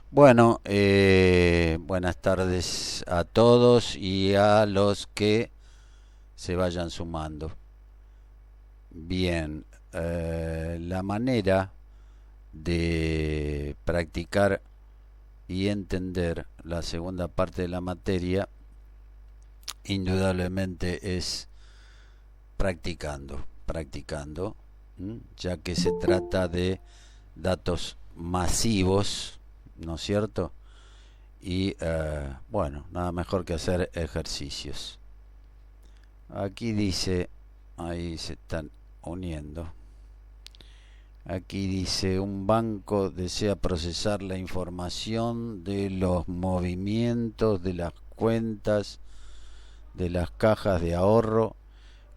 Bueno, buenas tardes a todos y a los que se vayan sumando. Bien, la manera de practicar y entender la segunda parte de la materia indudablemente es practicando, ya que se trata de datos masivos, ¿no es cierto? Y bueno, nada mejor que hacer ejercicios. Aquí dice, ahí se están uniendo. Aquí dice, un banco desea procesar la información de los movimientos de las cuentas de las cajas de ahorro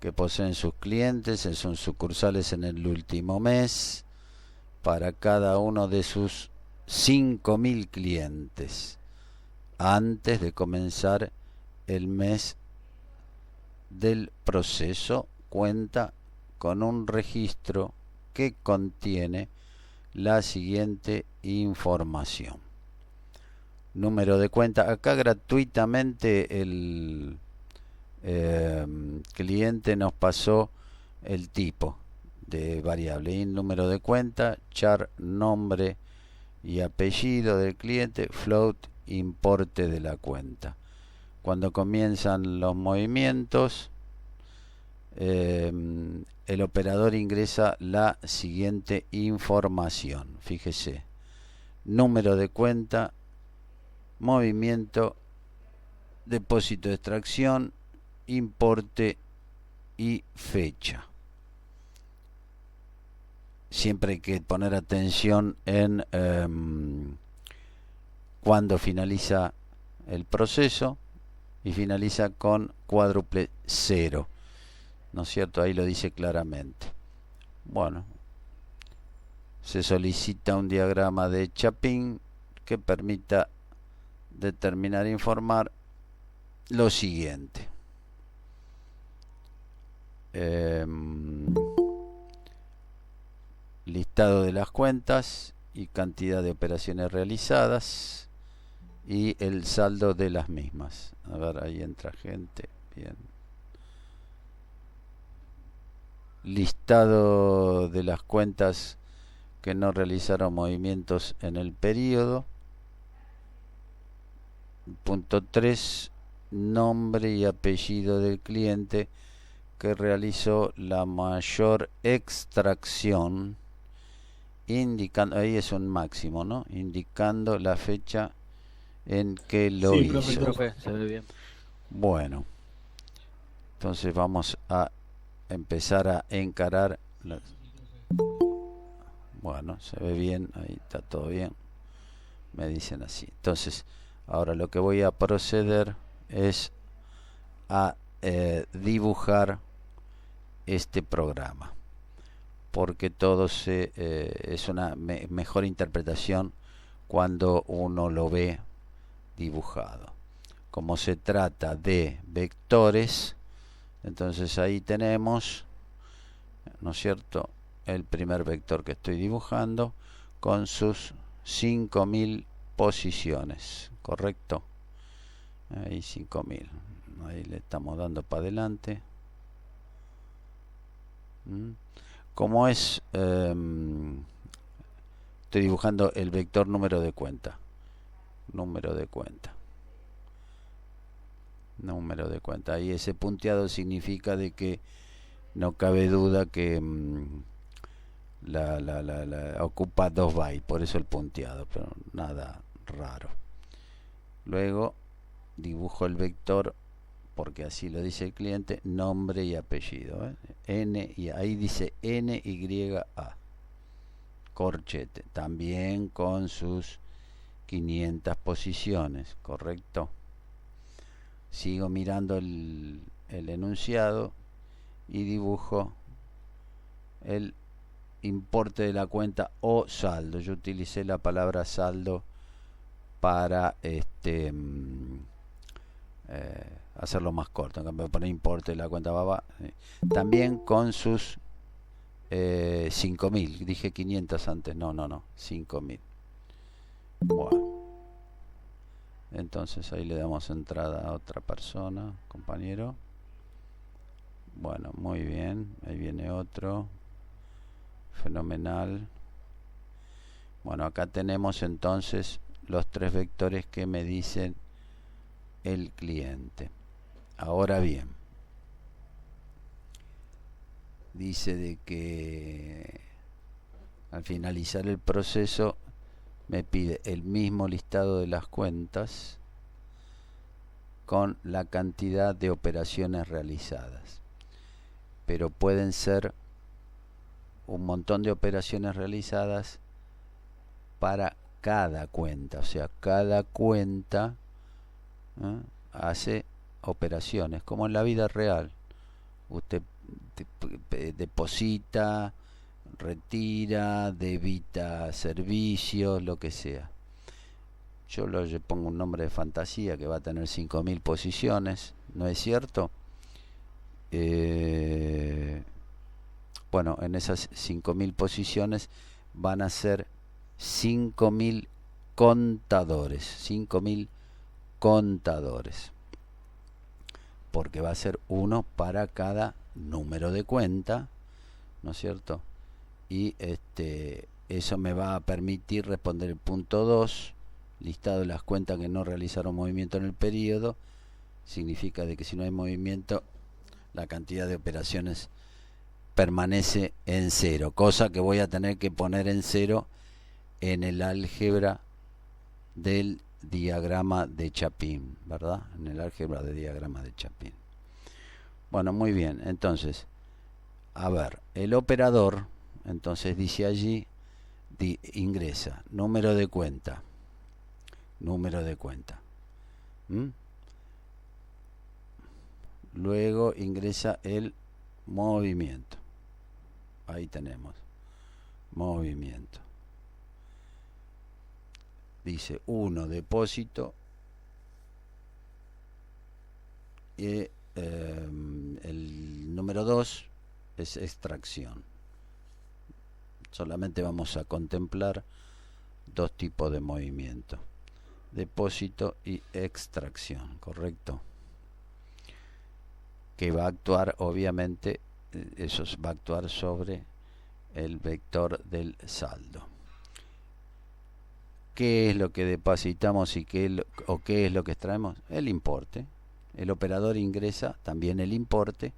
que poseen sus clientes en sus sucursales en el último mes para cada uno de sus 5.000 clientes antes de comenzar el mes del proceso. Cuenta con un registro que contiene la siguiente información. Número de cuenta. Acá gratuitamente el cliente nos pasó el tipo de variable y número de cuenta, char nombre y apellido del cliente, float importe de la cuenta. Cuando comienzan los movimientos, el operador ingresa la siguiente información. Fíjese, número de cuenta, movimiento, depósito de extracción, importe y fecha. Siempre hay que poner atención en cuando finaliza el proceso y finaliza con cuádruple cero, ¿no es cierto? Ahí lo dice claramente. Bueno, se solicita un diagrama de Chapin que permita determinar e informar lo siguiente. Listado de las cuentas y cantidad de operaciones realizadas y el saldo de las mismas. A ver, ahí entra gente. Bien. Listado de las cuentas que no realizaron movimientos en el periodo. Punto 3. Nombre y apellido del cliente que realizó la mayor extracción, indicando, ahí es un máximo, ¿no? Indicando la fecha en que lo Sí, profe, hizo. sí, Profe. profe, se ve bien. Bueno, entonces vamos a empezar a encarar. Bueno, se ve bien, ahí está todo bien. Me dicen así. Entonces, ahora lo que voy a proceder es a dibujar este programa, porque es una mejor interpretación cuando uno lo ve dibujado. Como se trata de vectores, entonces ahí tenemos, ¿no es cierto?, el primer vector que estoy dibujando con sus 5.000 posiciones, ¿correcto? Ahí 5.000. Ahí le estamos dando para adelante. Como es, estoy dibujando el vector número de cuenta. Número de cuenta. Número de cuenta. Y ese punteado significa de que no cabe duda que ocupa 2 bytes, por eso el punteado, pero nada raro. Luego dibujo el vector, porque así lo dice el cliente, nombre y apellido. N, y ahí dice NYA. Corchete, también con sus 500 posiciones, ¿correcto? Sigo mirando el enunciado y dibujo el importe de la cuenta o saldo. Yo utilicé la palabra saldo para hacerlo más corto. En cambio de poner importe de la cuenta baba, también con sus 5.000. Dije 500 antes. No, 5.000. Bueno. Entonces ahí le damos entrada a otra persona, compañero. Bueno, muy bien, ahí viene otro. Fenomenal. Bueno, acá tenemos entonces los 3 vectores que me dicen el cliente. Ahora bien, dice de que al finalizar el proceso me pide el mismo listado de las cuentas con la cantidad de operaciones realizadas. Pero pueden ser un montón de operaciones realizadas para cada cuenta. O sea, cada cuenta hace operaciones, como en la vida real. Usted deposita, retira, debita servicios, lo que sea. Yo le pongo un nombre de fantasía que va a tener 5.000 posiciones, ¿no es cierto? Bueno, en esas 5.000 posiciones van a ser 5.000 contadores, 5.000 contadores, porque va a ser uno para cada número de cuenta, ¿no es cierto? Y eso me va a permitir responder el punto 2, listado de las cuentas que no realizaron movimiento en el periodo. Significa de que si no hay movimiento, la cantidad de operaciones permanece en 0, cosa que voy a tener que poner en 0 en el álgebra del diagrama de Chapin, ¿verdad? En el álgebra de diagrama de Chapin. Bueno, muy bien, entonces, a ver, el operador, entonces dice allí, ingresa número de cuenta, luego ingresa el movimiento, ahí tenemos, movimiento, dice 1 depósito, y el número 2 es extracción. Solamente vamos a contemplar 2 tipos de movimiento: depósito y extracción, ¿correcto? Que va a actuar, obviamente, eso va a actuar sobre el vector del saldo. ¿Qué es lo que depositamos y qué es lo que extraemos? El importe. El operador ingresa también el importe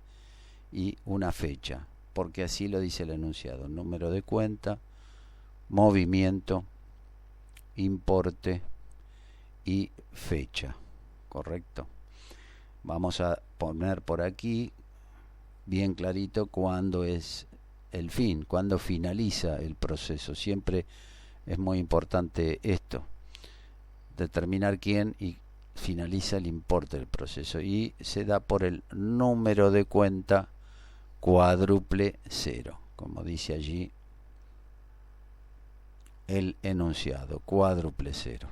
y una fecha, porque así lo dice el enunciado: número de cuenta, movimiento, importe y fecha, ¿correcto? Vamos a poner por aquí bien clarito cuándo es el fin, cuándo finaliza el proceso. Siempre es muy importante esto, determinar quién y finaliza el importe del proceso, y se da por el número de cuenta cuádruple 0, como dice allí el enunciado, cuádruple 0.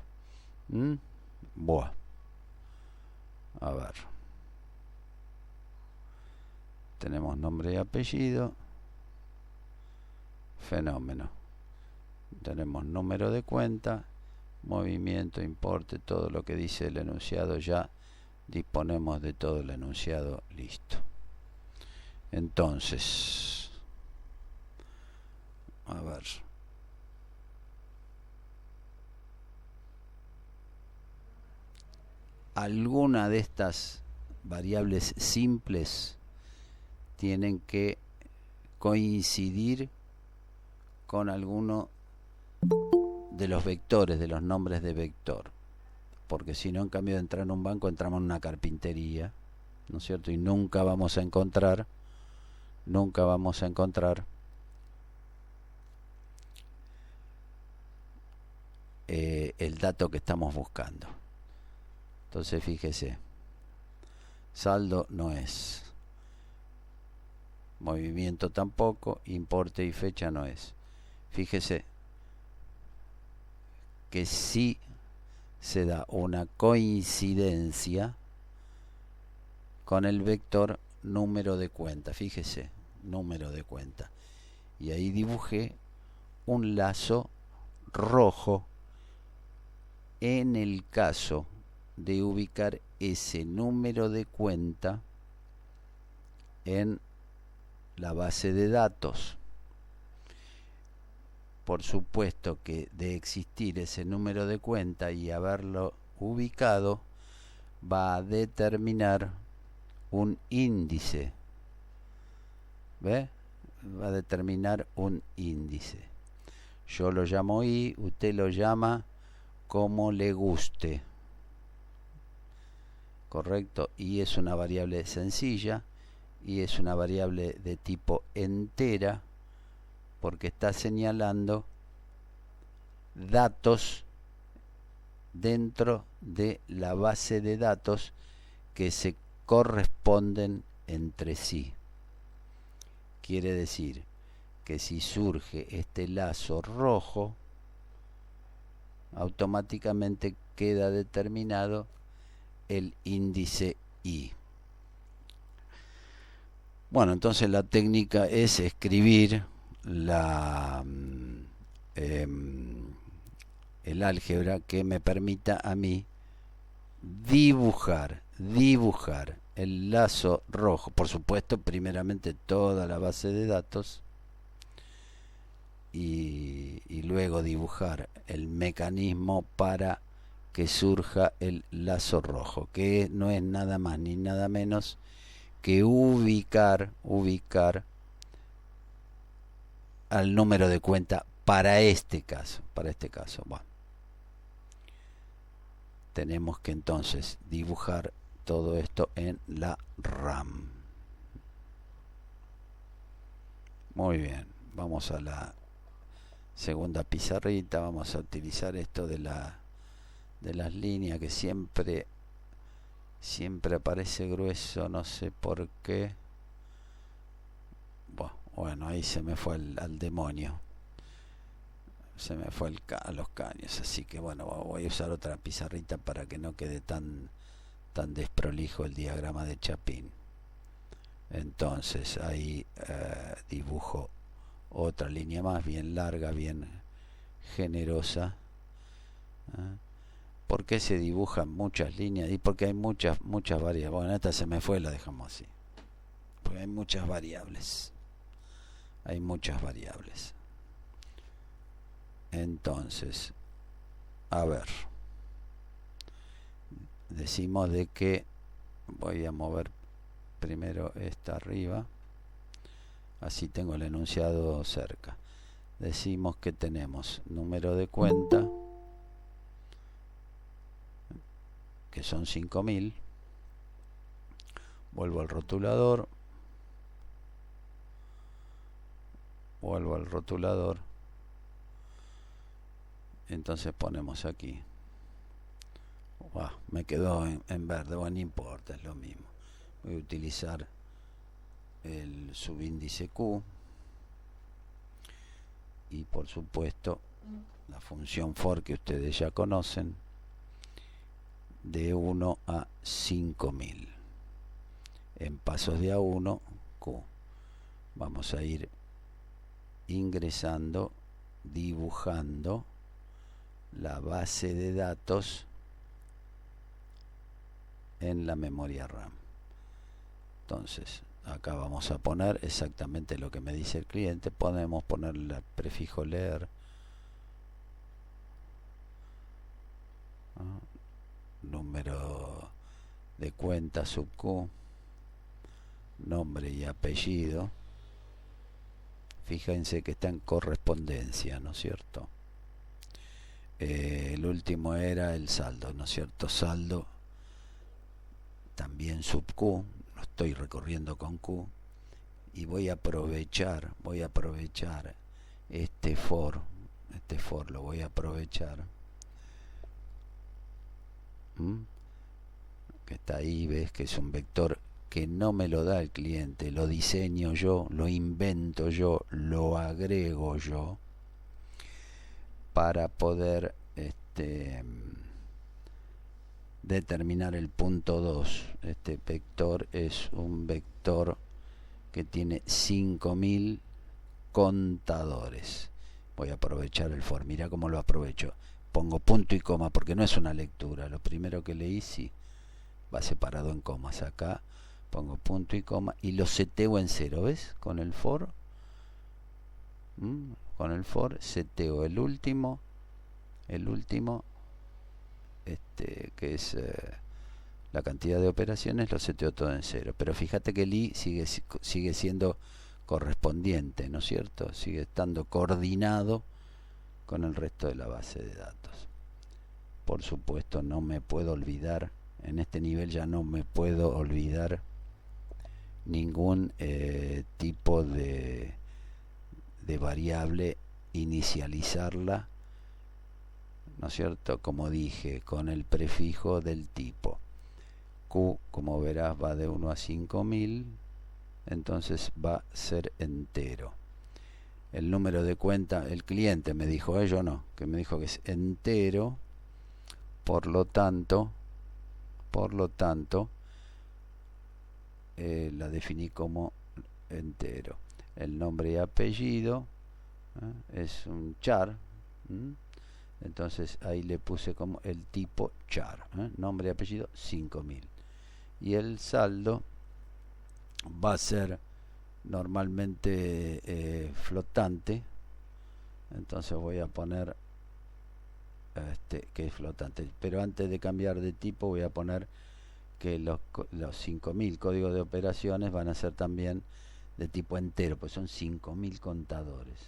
Buah. A ver, tenemos nombre y apellido, fenómeno, tenemos número de cuenta, movimiento, importe, todo lo que dice el enunciado. Ya disponemos de todo el enunciado listo. Entonces, a ver, alguna de estas variables simples tienen que coincidir con alguno de los vectores, de los nombres de vector, porque si no, en cambio de entrar en un banco, entramos en una carpintería, ¿no es cierto? Y nunca vamos a encontrar el dato que estamos buscando. Entonces fíjese, saldo no es, movimiento tampoco, importe y fecha no es. Fíjese que sí se da una coincidencia con el vector número de cuenta. Fíjese, número de cuenta. Y ahí dibujé un lazo rojo en el caso de ubicar ese número de cuenta en la base de datos. Por supuesto que de existir ese número de cuenta y haberlo ubicado, va a determinar un índice. ¿Ve? Va a determinar un índice. Yo lo llamo I, usted lo llama como le guste. ¿Correcto? Y es una variable sencilla y es una variable de tipo entera porque está señalando datos dentro de la base de datos que se corresponden entre sí. Quiere decir que si surge este lazo rojo, automáticamente queda determinado el índice I. Bueno, entonces la técnica es escribir el álgebra que me permita a mí dibujar el lazo rojo, por supuesto primeramente toda la base de datos y luego dibujar el mecanismo para que surja el lazo rojo, que no es nada más ni nada menos que ubicar al número de cuenta para este caso. Bueno, tenemos que entonces dibujar todo esto en la RAM. Muy bien, vamos a la segunda pizarrita. Vamos a utilizar esto de las líneas que siempre aparece grueso, no sé por qué. Bueno, ahí se me fue al demonio. Se me fue a los caños, así que bueno, voy a usar otra pizarrita para que no quede tan desprolijo el diagrama de Chapin. Entonces ahí dibujo otra línea más, bien larga, bien generosa. ¿Por qué se dibujan muchas líneas? Y porque hay muchas variables. Bueno, esta se me fue, la dejamos así. Porque hay muchas variables. Entonces, a ver. Decimos de que voy a mover primero esta arriba. Así tengo el enunciado cerca. Decimos que tenemos número de cuenta, que son 5000. Vuelvo al rotulador. Entonces ponemos aquí. Me quedó en verde. Bueno, no importa, es lo mismo. Voy a utilizar el subíndice Q. Y por supuesto la función for que ustedes ya conocen, de 1 a 5000 en pasos de A1 Q. Vamos a ir ingresando, dibujando la base de datos en la memoria RAM. Entonces acá vamos a poner exactamente lo que me dice el cliente. Podemos poner el prefijo leer, número de cuenta sub Q, nombre y apellido. Fíjense que está en correspondencia, ¿no es cierto? El último era el saldo, ¿no es cierto? Saldo también sub Q, lo estoy recorriendo con Q y voy a aprovechar este for lo voy a aprovechar, que está ahí, ves que es un vector que no me lo da el cliente, lo diseño yo, lo invento yo, lo agrego yo para poder determinar el punto 2. Este vector es un vector que tiene 5000 contadores. Voy a aprovechar el for, mira cómo lo aprovecho. pongo punto y coma porque no es una lectura. Lo primero que leí sí va separado en comas. Acá pongo punto y coma y lo seteo en cero, ¿ves? Con el for, con el for seteo el último, que es la cantidad de operaciones, lo seteo todo en cero. Pero fíjate que el i sigue siendo correspondiente, ¿no es cierto? Sigue estando coordinado con el resto de la base de datos. Por supuesto, no me puedo olvidar, en este nivel ya no me puedo olvidar ningún tipo de variable, inicializarla, ¿no es cierto? Como dije, con el prefijo del tipo. Q, como verás, va de 1 a 5000, entonces va a ser entero. El número de cuenta, el cliente me dijo, yo no, que me dijo que es entero, por lo tanto, la definí como entero. El nombre y apellido es un char, entonces ahí le puse como el tipo char, nombre y apellido 5000. Y el saldo va a ser normalmente flotante, entonces voy a poner que es flotante, pero antes de cambiar de tipo voy a poner que los 5000 códigos de operaciones van a ser también de tipo entero, pues son 5000 contadores,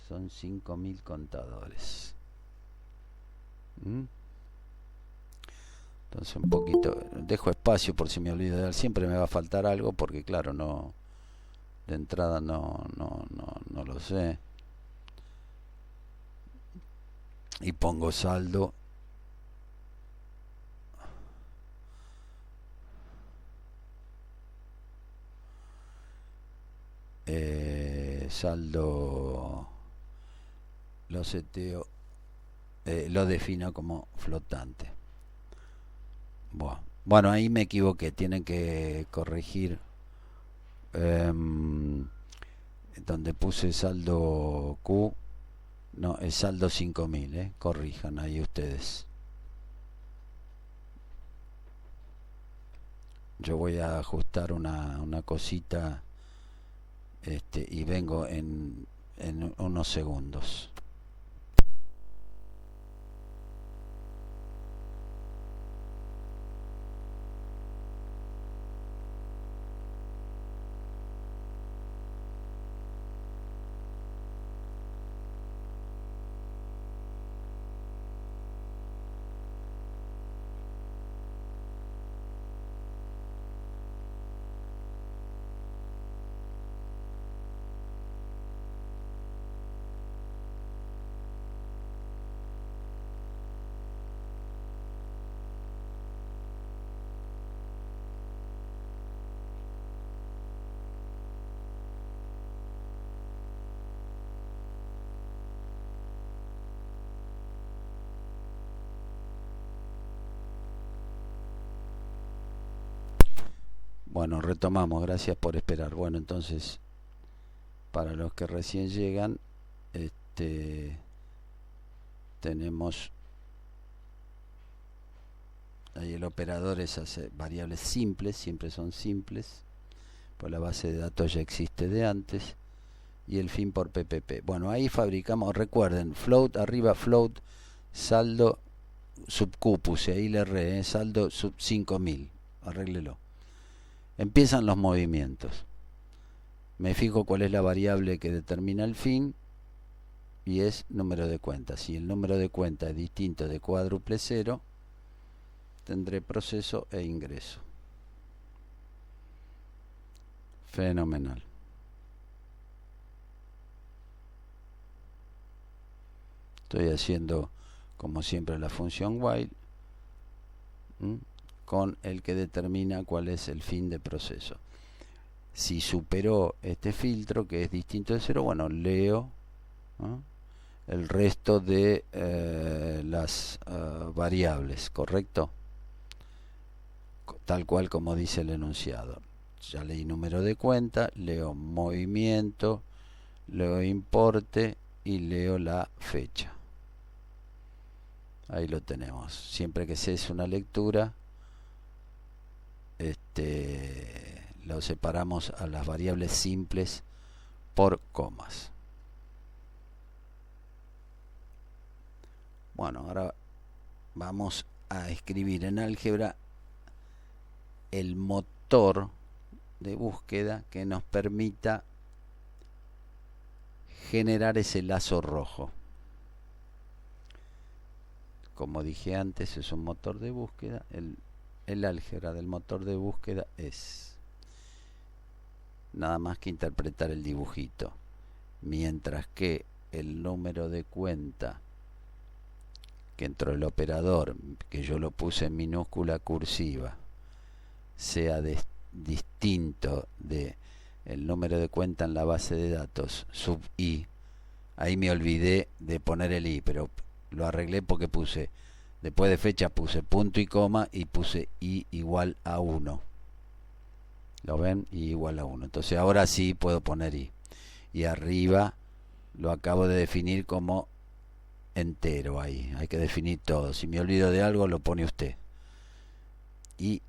Entonces un poquito, dejo espacio por si me olvido de dar, siempre me va a faltar algo porque claro, no, de entrada no lo sé. Y pongo saldo lo seteo, lo defino como flotante. Bueno, ahí me equivoqué, tienen que corregir donde puse saldo Q, no, es saldo 5000, corrijan ahí ustedes. Yo voy a ajustar una cosita y vengo en unos segundos. Bueno, retomamos, gracias por esperar. Bueno, entonces, para los que recién llegan, tenemos ahí el operador, esas variables simples, siempre son simples, pues la base de datos ya existe de antes, y el fin por PPP. Bueno, ahí fabricamos, recuerden, float arriba, float, saldo sub Q, puse ahí le erré, saldo sub 5000, arréglelo. Empiezan los movimientos. Me fijo cuál es la variable que determina el fin y es número de cuenta. Si el número de cuenta es distinto de cuádruple cero, tendré proceso e ingreso. Fenomenal. Estoy haciendo como siempre la función while con el que determina cuál es el fin de proceso. Si superó este filtro que es distinto de cero, bueno, leo el resto de las variables, ¿correcto? Tal cual como dice el enunciado. Ya leí número de cuenta, leo movimiento, leo importe y leo la fecha. Ahí lo tenemos. Siempre que se hace una lectura, lo separamos a las variables simples por comas. Bueno, ahora vamos a escribir en álgebra el motor de búsqueda que nos permita generar ese lazo rojo. Como dije antes, es un motor de búsqueda. El álgebra del motor de búsqueda es nada más que interpretar el dibujito, mientras que el número de cuenta que entró el operador, que yo lo puse en minúscula cursiva, sea distinto de el número de cuenta en la base de datos sub i. Ahí me olvidé de poner el i, pero lo arreglé porque puse, después de fecha puse punto y coma y puse i igual a 1. ¿Lo ven? I igual a 1. Entonces ahora sí puedo poner i. Y arriba lo acabo de definir como entero ahí. Hay que definir todo. Si me olvido de algo, lo pone usted. I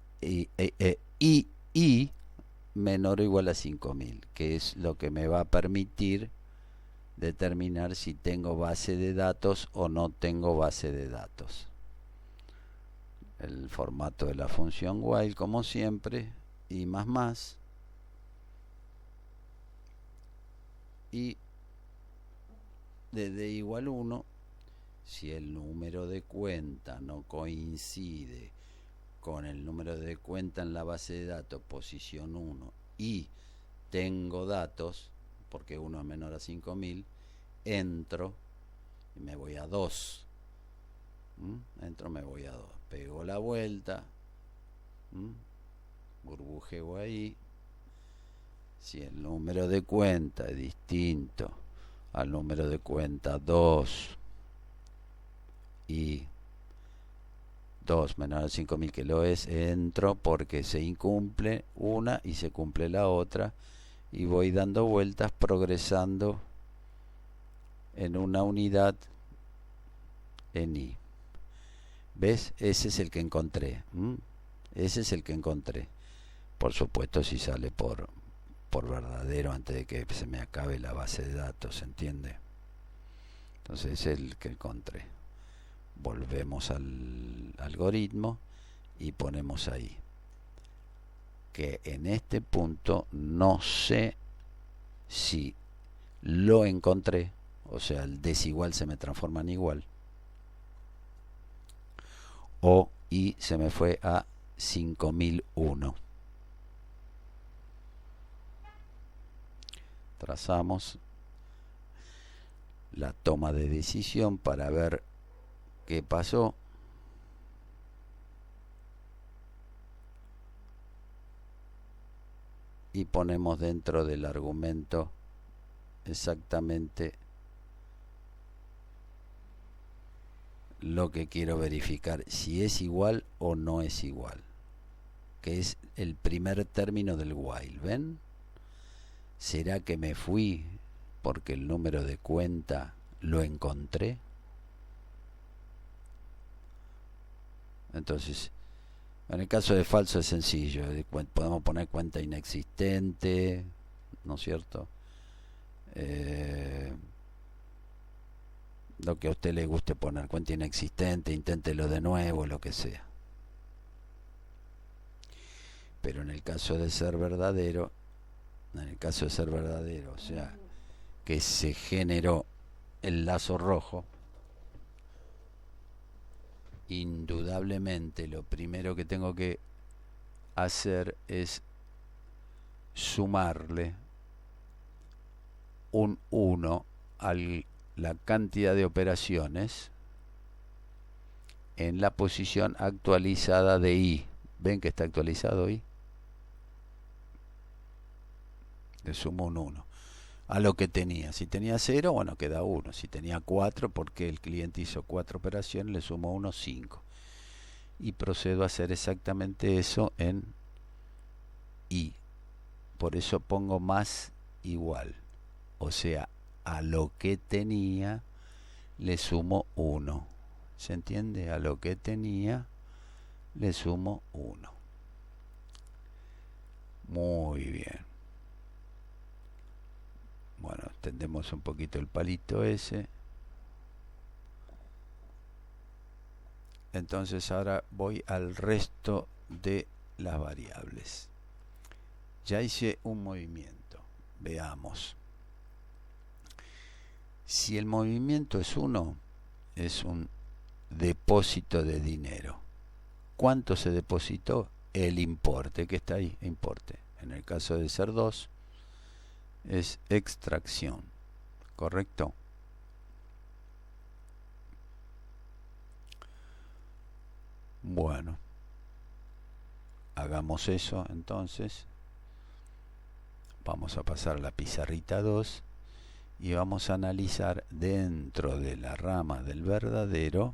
menor o igual a 5000, que es lo que me va a permitir determinar si tengo base de datos o no tengo base de datos. El formato de la función while, como siempre, y más, y de d igual 1, si el número de cuenta no coincide con el número de cuenta en la base de datos posición 1 y tengo datos, porque 1 es menor a 5000, entro y me voy a 2. Entro, me voy a 2. Pego la vuelta, burbujeo ahí. Si el número de cuenta es distinto al número de cuenta 2 y 2 menor a 5000, que lo es, entro porque se incumple una y se cumple la otra, y voy dando vueltas progresando en una unidad en i. ¿Ves? Ese es el que encontré. Ese es el que encontré. Por supuesto, si sale por verdadero antes de que se me acabe la base de datos, ¿entiende? Entonces es el que encontré. Volvemos al algoritmo y ponemos ahí que en este punto no sé si lo encontré, o sea, el desigual se me transforma en igual, o y se me fue a 5001. Trazamos la toma de decisión para ver qué pasó. Y ponemos dentro del argumento exactamente lo que quiero verificar, si es igual o no es igual, que es el primer término del while. ¿Ven? ¿Será que me fui porque el número de cuenta lo encontré? Entonces, en el caso de falso es sencillo, podemos poner cuenta inexistente, ¿no es cierto? Lo que a usted le guste poner, cuenta inexistente, inténtelo de nuevo, lo que sea. Pero en el caso de ser verdadero, o sea, que se generó el lazo rojo, indudablemente lo primero que tengo que hacer es sumarle un 1 a la cantidad de operaciones en la posición actualizada de i. ¿Ven que está actualizado i? Le sumo un 1 a lo que tenía. Si tenía 0, bueno, queda 1. Si tenía 4, porque el cliente hizo 4 operaciones, le sumo 1, 5. Y procedo a hacer exactamente eso en i. Por eso pongo más igual. O sea, a lo que tenía le sumo 1. ¿Se entiende? A lo que tenía le sumo 1. Muy bien. Bueno, tendemos un poquito el palito ese. Entonces ahora voy al resto de las variables. Ya hice un movimiento. Veamos. Si el movimiento es 1, es un depósito de dinero. ¿Cuánto se depositó? El importe que está ahí, importe. En el caso de ser 2, es extracción. ¿Correcto? Bueno, hagamos eso entonces. Vamos a pasar a la pizarrita 2 y vamos a analizar dentro de la rama del verdadero,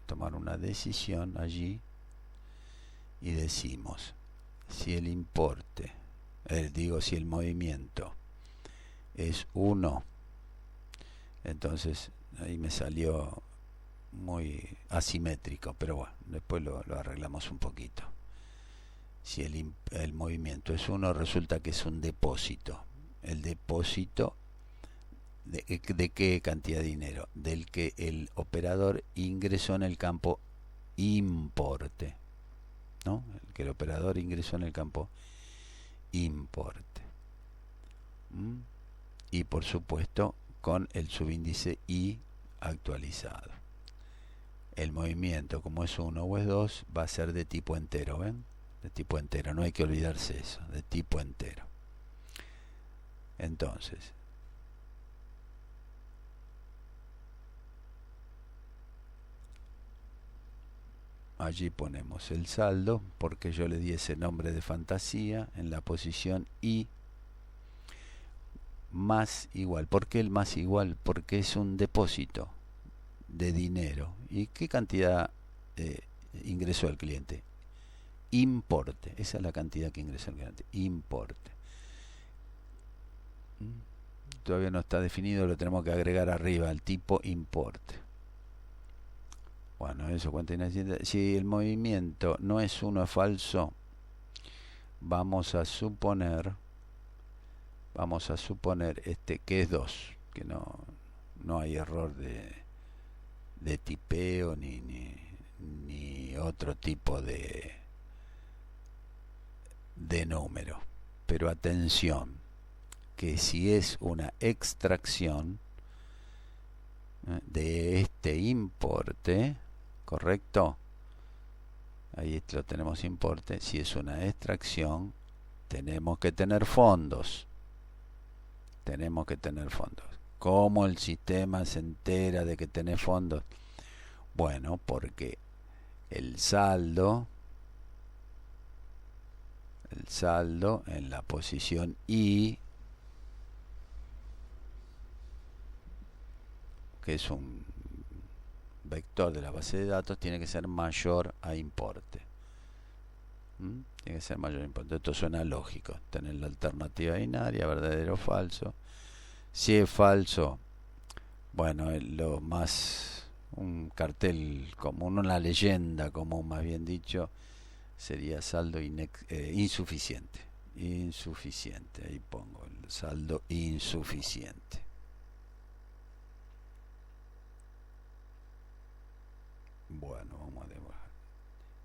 tomar una decisión allí y decimos si el importe, si el movimiento es 1, entonces ahí me salió muy asimétrico, pero bueno, después lo arreglamos un poquito. Si el movimiento es 1, resulta que es un depósito. El depósito de qué cantidad de dinero, del que el operador ingresó en el campo importe, ¿no? El que el operador ingresó en el campo importe. Y por supuesto con el subíndice I actualizado. El movimiento, como es 1 o es 2, va a ser de tipo entero, ¿ven? De tipo entero, no hay que olvidarse eso, de tipo entero. Entonces, allí ponemos el saldo, porque yo le di ese nombre de fantasía, en la posición I, más igual. ¿Por qué el más igual? Porque es un depósito de dinero. ¿Y qué cantidad ingresó el cliente? Importe. Esa es la cantidad que ingresó el cliente. Importe. Todavía no está definido, lo tenemos que agregar arriba, el tipo importe. Bueno, eso cuenta inaccidente. Si el movimiento no es 1, es falso, vamos a suponer que es 2, que no hay error de tipeo ni otro tipo de número. Pero atención, que si es una extracción de este importe, ¿correcto? Ahí lo tenemos importe. Si es una extracción, tenemos que tener fondos. ¿Cómo el sistema se entera de que tenés fondos? Bueno, porque el saldo en la posición I, que es un vector de la base de datos, tiene que ser mayor a importe. Tiene que ser mayor a importe. Esto suena lógico. Tener la alternativa binaria, verdadero o falso. Si es falso, bueno, lo más, un cartel común, una leyenda común más bien dicho, sería saldo insuficiente. Insuficiente, ahí pongo el saldo insuficiente. Bueno, vamos a debajar.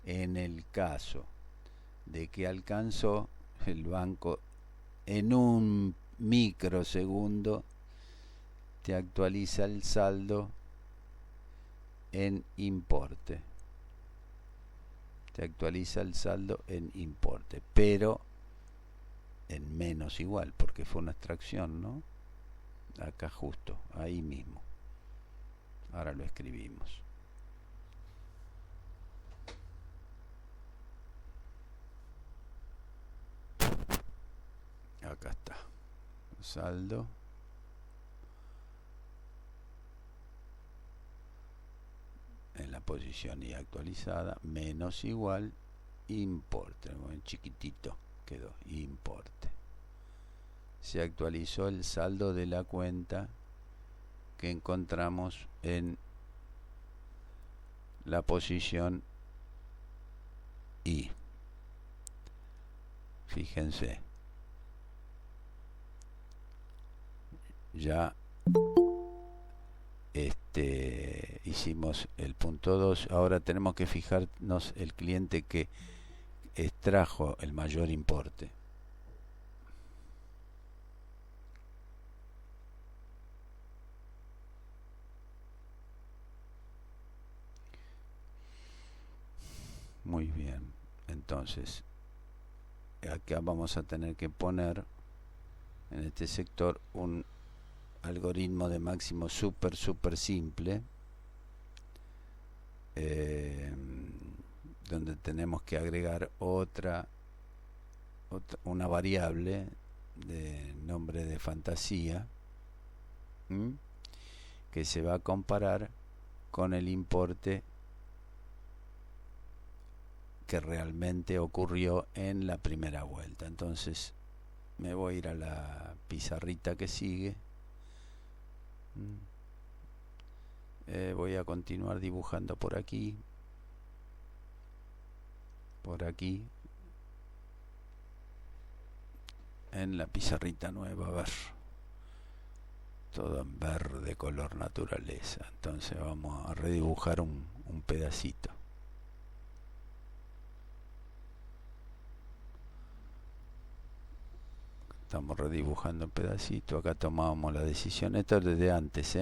En el caso de que alcanzó el banco en un microsegundo, te actualiza el saldo en importe. Pero en menos igual, porque fue una extracción, ¿no? Acá justo, ahí mismo. Ahora lo escribimos. Acá está. Saldo en la posición y actualizada menos igual importe. En chiquitito quedó importe. Se actualizó el saldo de la cuenta que encontramos en la posición I. Fíjense, ya hicimos el punto 2. Ahora tenemos que fijarnos el cliente que extrajo el mayor importe. Muy bien, entonces acá vamos a tener que poner en este sector un algoritmo de máximo súper simple, donde tenemos que agregar una variable de nombre de fantasía, que se va a comparar con el importe que realmente ocurrió en la primera vuelta. Entonces me voy a ir a la pizarrita que sigue. Voy a continuar dibujando por aquí, en la pizarrita nueva. A ver, todo en verde, color naturaleza. Entonces vamos a redibujar un pedacito. Estamos redibujando un pedacito. Acá tomábamos la decisión. Esto es desde antes,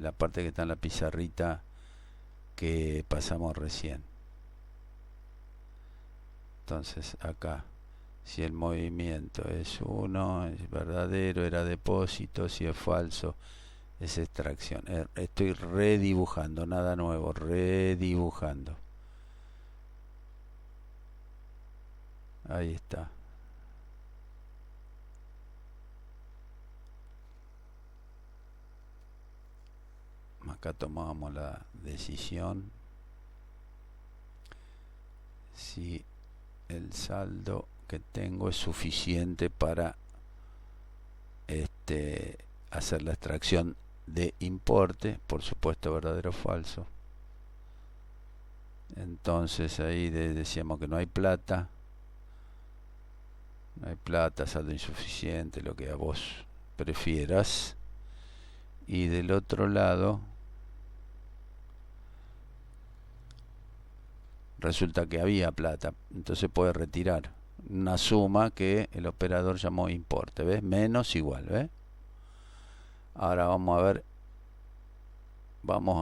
la parte que está en la pizarrita que pasamos recién. Entonces acá, si el movimiento es 1, es verdadero, era depósito. Si es falso, es extracción. Estoy redibujando, nada nuevo, redibujando. Ahí está. Acá tomamos la decisión si el saldo que tengo es suficiente para hacer la extracción de importe, por supuesto verdadero o falso. Entonces ahí decíamos que no hay plata, saldo insuficiente, lo que a vos prefieras. Y del otro lado resulta que había plata, entonces puede retirar una suma que el operador llamó importe, ¿ves? Menos igual, ¿ves? Ahora vamos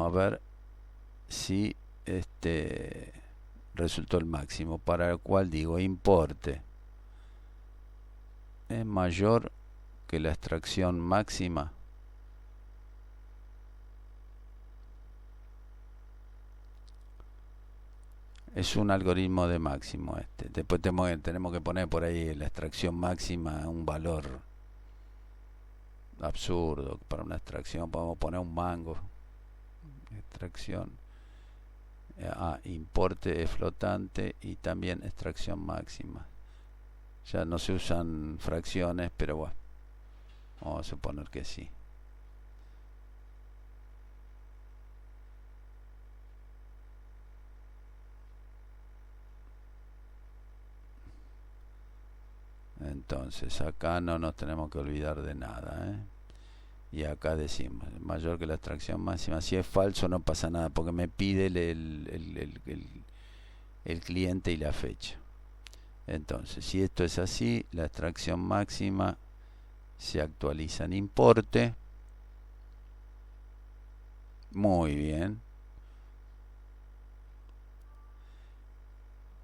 a ver si resultó el máximo, para el cual digo importe es mayor que la extracción máxima. Es un algoritmo de máximo Después tenemos que poner por ahí la extracción máxima, un valor absurdo para una extracción. Podemos poner un mango. Extracción. Importe es flotante y también extracción máxima. Ya no se usan fracciones, pero bueno, vamos a suponer que sí. Entonces acá no nos tenemos que olvidar de nada, y acá decimos mayor que la extracción máxima. Si es falso no pasa nada, porque me pide el cliente y la fecha. Entonces si esto es así, la extracción máxima se actualiza en importe. Muy bien.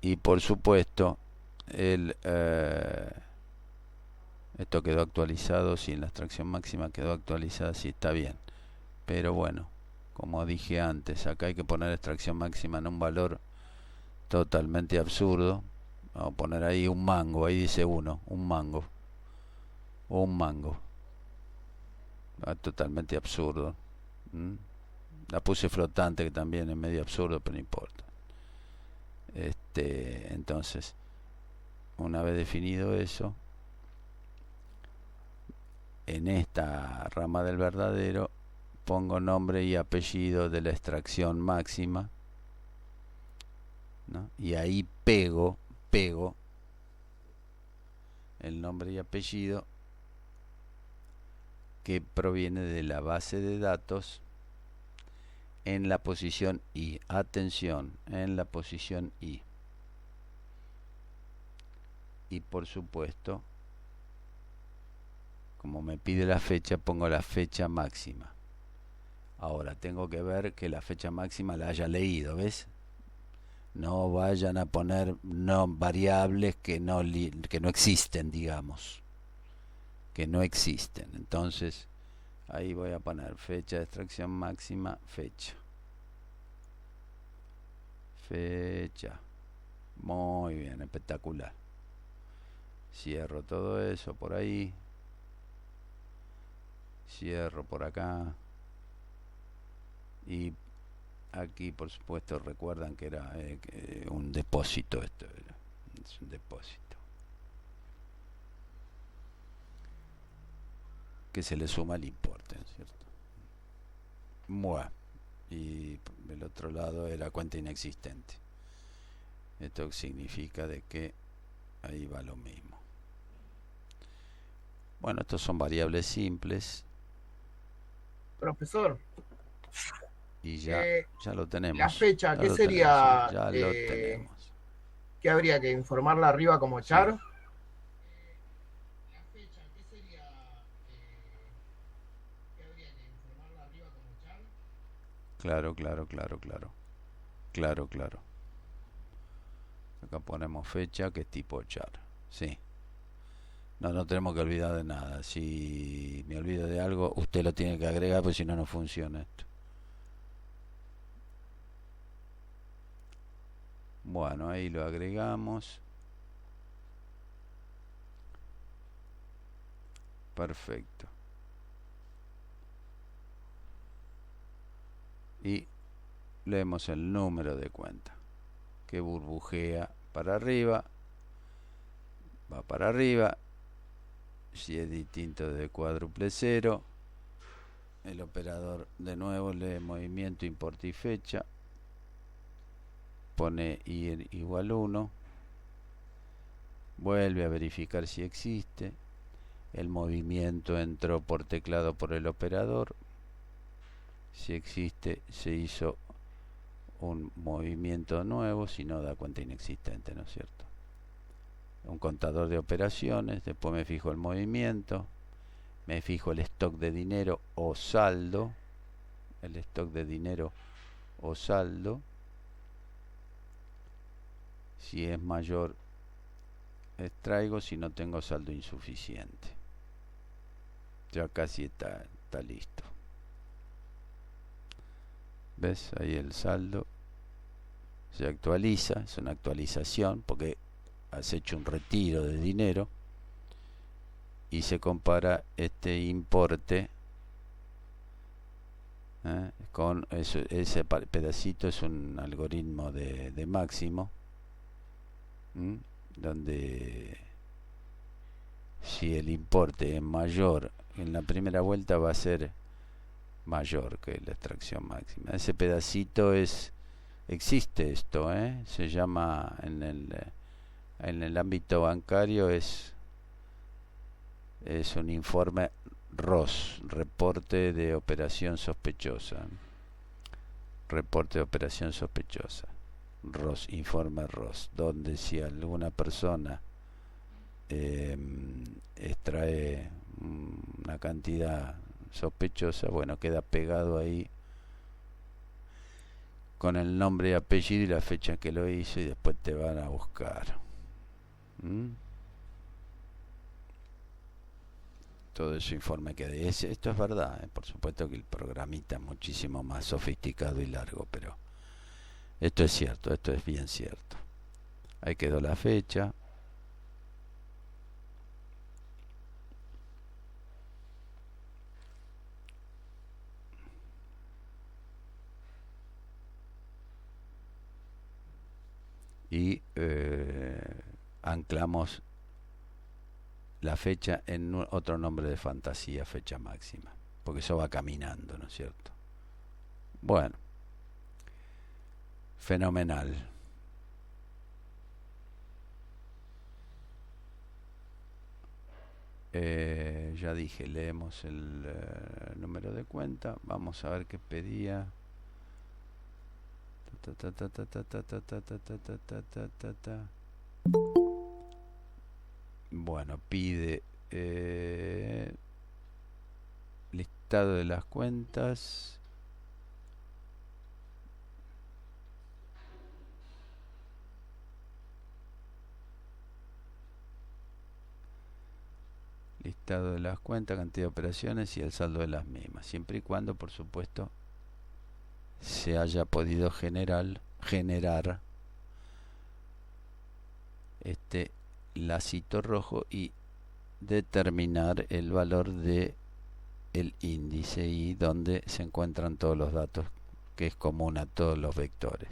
Y por supuesto esto quedó actualizado, si la extracción máxima quedó actualizada, sí, está bien. Pero bueno, como dije antes, acá hay que poner extracción máxima en un valor totalmente absurdo. Vamos a poner ahí un mango, ahí dice 1, un mango. Totalmente absurdo. La puse flotante, que también es medio absurdo, pero no importa. Entonces, una vez definido eso, en esta rama del verdadero pongo nombre y apellido de la extracción máxima, ¿no? Y ahí pego el nombre y apellido que proviene de la base de datos en la posición I. Atención, en la posición I. Y por supuesto, como me pide la fecha, pongo la fecha máxima. Ahora tengo que ver que la fecha máxima la haya leído, ¿ves? No vayan a poner no variables que no existen, digamos, que no existen. Entonces ahí voy a poner fecha de extracción máxima, fecha. Muy bien, espectacular. Cierro todo eso por ahí. Cierro por acá. Y aquí, por supuesto, recuerdan que era un depósito. Esto es un depósito que se le suma el importe, ¿cierto? Bueno, y el otro lado era cuenta inexistente. Esto significa de que ahí va lo mismo. Bueno, estos son variables simples. Profesor, Y eh, ya lo la tenemos. fecha, Ya ¿qué lo tenemos, ¿sí? sería? Ya lo tenemos. ¿Qué habría que informarla arriba como Sí, char? La fecha, ¿qué sería? ¿Qué habría que informarla arriba como char? claro, claro, claro, claro. Claro, claro. Acá ponemos fecha que es tipo char. Sí. No, no tenemos que olvidar de nada. Si me olvido de algo, usted lo tiene que agregar, porque si no, no funciona esto. Bueno, ahí lo agregamos. Perfecto. Y leemos el número de cuenta, que burbujea para arriba, va para arriba. Si es distinto de cuádruple cero, el operador de nuevo lee movimiento, importa y fecha, pone i igual 1, vuelve a verificar si existe. El movimiento entró por teclado por el operador. Si existe, se hizo un movimiento nuevo, si no da cuenta inexistente, ¿no es cierto? Un contador de operaciones, después me fijo el movimiento, me fijo el stock de dinero o saldo, el stock de dinero o saldo. Si es mayor, extraigo, si no tengo saldo insuficiente. Ya casi está listo. ¿Ves? Ahí el saldo se actualiza, es una actualización porque has hecho un retiro de dinero y se compara este importe con ese pedacito. Es un algoritmo de máximo, donde si el importe es mayor en la primera vuelta va a ser mayor que la extracción máxima. Ese pedacito existe esto, se llama en el ámbito bancario es un informe ROS, reporte de operación sospechosa. Reporte de operación sospechosa. ROS, informe ROS, donde si alguna persona extrae una cantidad sospechosa, bueno, queda pegado ahí con el nombre y apellido y la fecha que lo hizo, y después te van a buscar. Todo ese informe que de esto es verdad, por supuesto que el programita es muchísimo más sofisticado y largo, pero esto es cierto, esto es bien cierto. Ahí quedó la fecha. Y anclamos la fecha en otro nombre de fantasía, fecha máxima. porque eso va caminando, ¿no es cierto? Bueno, fenomenal. Ya dije, leemos el número de cuenta. Vamos a ver qué pedía. Bueno, pide listado de las cuentas. Listado de las cuentas, cantidad de operaciones y el saldo de las mismas, siempre y cuando, por supuesto, se haya podido generar este lacito rojo y determinar el valor de el índice y donde se encuentran todos los datos, que es común a todos los vectores.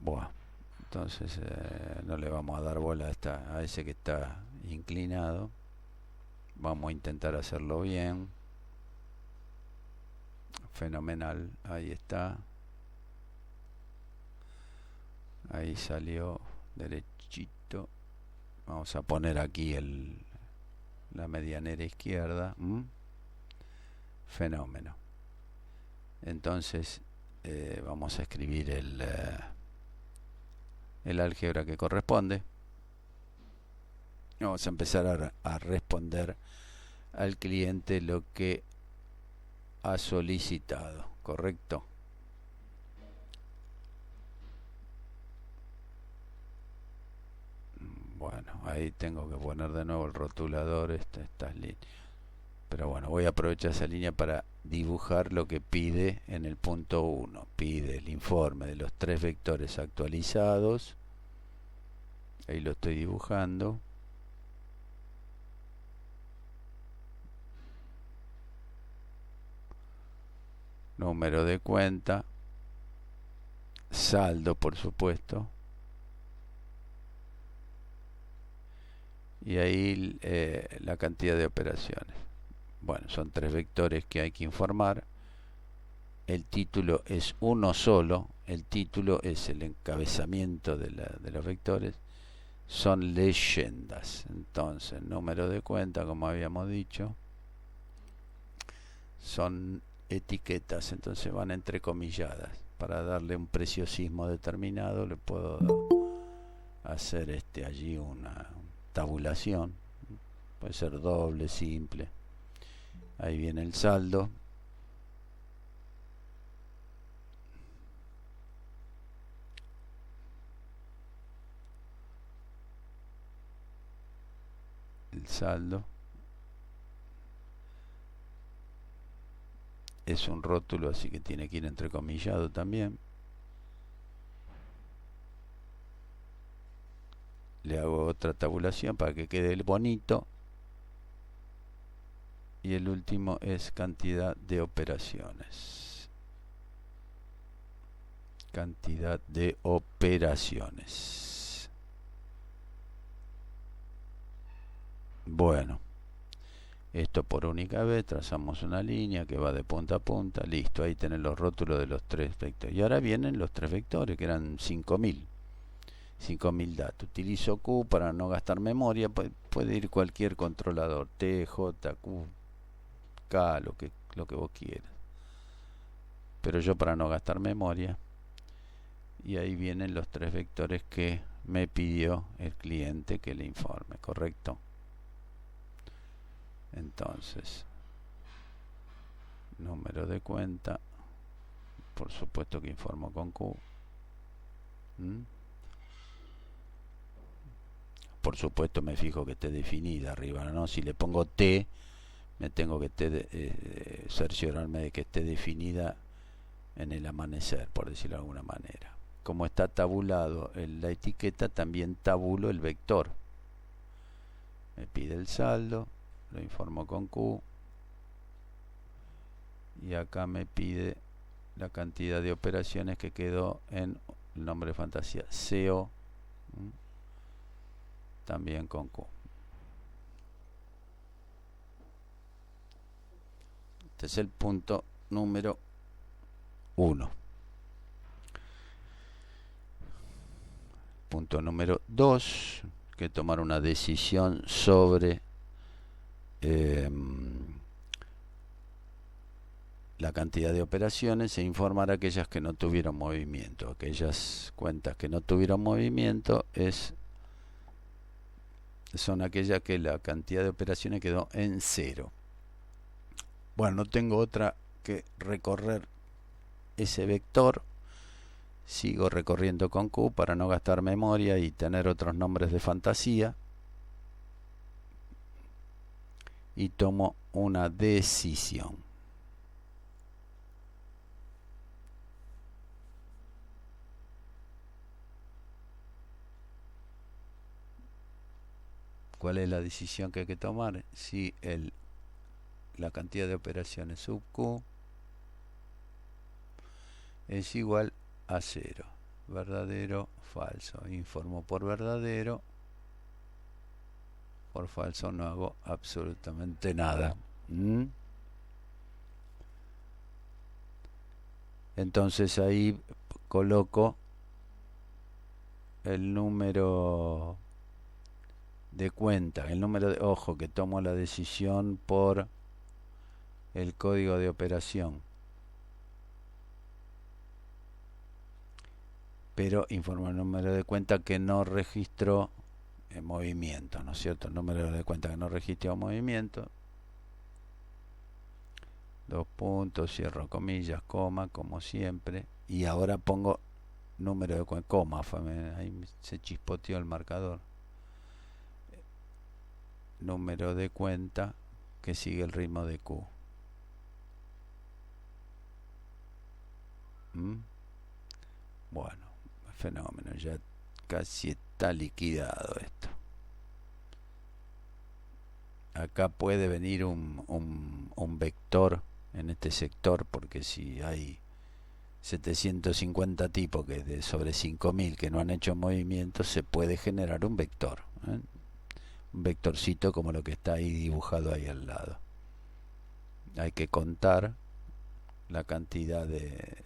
Bueno, entonces no le vamos a dar bola a ese que está inclinado. Vamos a intentar hacerlo bien. Fenomenal, ahí está. Ahí salió derechito. Vamos a poner aquí la medianera izquierda. Fenómeno. Entonces vamos a escribir el álgebra que corresponde. Vamos a empezar a responder al cliente lo que ha solicitado, ¿correcto? Bueno, ahí tengo que poner de nuevo el rotulador, estas líneas. Pero bueno, voy a aprovechar esa línea para dibujar lo que pide en el punto 1. Pide el informe de los 3 vectores actualizados. Ahí lo estoy dibujando. Número de cuenta. Saldo, por supuesto. Y ahí la cantidad de operaciones. Bueno, son 3 vectores que hay que informar. El título es uno solo. El título es el encabezamiento de los vectores. Son leyendas. Entonces, número de cuenta, como habíamos dicho, son etiquetas. Entonces van entrecomilladas. Para darle un preciosismo determinado, le puedo hacer allí una tabulación. Puede ser doble, simple. Ahí viene el saldo. El saldo es un rótulo, así que tiene que ir entrecomillado también. Le hago otra tabulación para que quede el bonito. Y el último es cantidad de operaciones. Cantidad de operaciones. Bueno, esto por única vez, trazamos una línea que va de punta a punta. Listo, ahí tienen los rótulos de los 3 vectores. Y ahora vienen los 3 vectores, que eran 5000 datos. Utilizo Q para no gastar memoria. Puede ir cualquier controlador, T, J, Q, K, lo que vos quieras. Pero yo, para no gastar memoria. Y ahí vienen los 3 vectores que me pidió el cliente que le informe, ¿correcto? Entonces, número de cuenta, por supuesto que informo con Q. Por supuesto me fijo que esté definida arriba, ¿no? Si le pongo T, me tengo que cerciorarme de que esté definida en el amanecer, por decirlo de alguna manera. Como está tabulado la etiqueta, también tabulo el vector. Me pide el saldo, lo informo con Q, y acá me pide la cantidad de operaciones que quedó en el nombre de fantasía CO, también con Q. Este es el punto número 1. Punto número 2, que tomar una decisión sobre la cantidad de operaciones e informar a aquellas que no tuvieron movimiento. Aquellas cuentas que no tuvieron movimiento son aquellas que la cantidad de operaciones quedó en 0. Bueno, no tengo otra que recorrer ese vector. Sigo recorriendo con Q para no gastar memoria y tener otros nombres de fantasía. Y tomo una decisión. ¿Cuál es la decisión que hay que tomar? Si la cantidad de operaciones sub Q es igual a 0. Verdadero, falso. Informo por verdadero. Por falso no hago absolutamente nada. Entonces ahí coloco el número de cuenta, el número de ojo, que tomo la decisión por el código de operación. Pero informo el número de cuenta que no registró el movimiento, ¿no es cierto? El número de cuenta que no registró movimiento. Dos puntos, cierro comillas, coma, como siempre. Y ahora pongo número de cuenta, coma, ahí se chispoteó el marcador. Número de cuenta que sigue el ritmo de Q. Bueno, fenómeno, ya casi está liquidado esto. Acá puede venir un vector en este sector, porque si hay 750 tipos que sobre 5000 que no han hecho movimiento, se puede generar un vector, un vectorcito como lo que está ahí dibujado ahí al lado. Hay que contar la cantidad de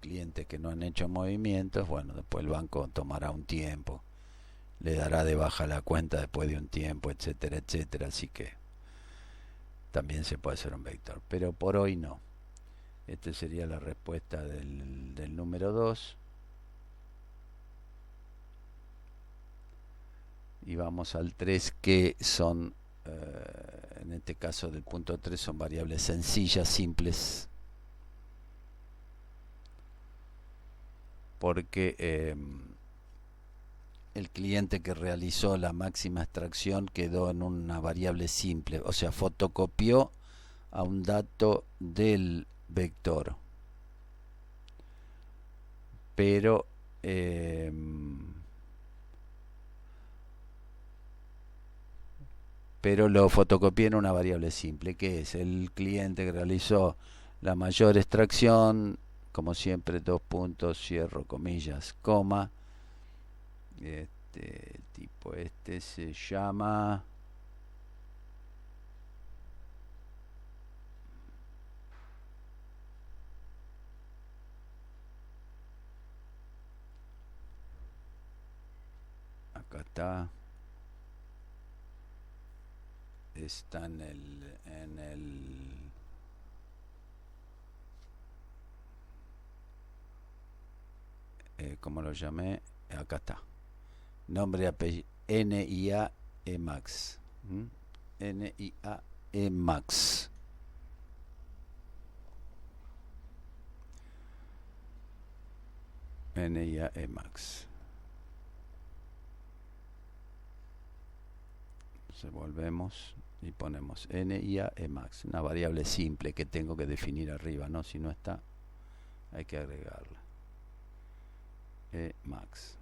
clientes que no han hecho movimientos. Bueno, después el banco tomará un tiempo, le dará de baja la cuenta después de un tiempo, etcétera, etcétera. Así que también se puede hacer un vector, pero por hoy no. Esta sería la respuesta del número 2. Y vamos al 3, que son, en este caso del punto 3, son variables sencillas, simples. Porque el cliente que realizó la máxima extracción quedó en una variable simple, o sea, fotocopió a un dato del vector, pero lo fotocopié en una variable simple, que es el cliente que realizó la mayor extracción, como siempre, dos puntos, cierro comillas, coma. El tipo se llama acá está en el ¿cómo lo llamé? Acá está. Nombre y apellido, NIA Max. NIA Max. NIA Max. Entonces volvemos y ponemos NIA Max, una variable simple que tengo que definir arriba, ¿no? Si no está, hay que agregarla. Max.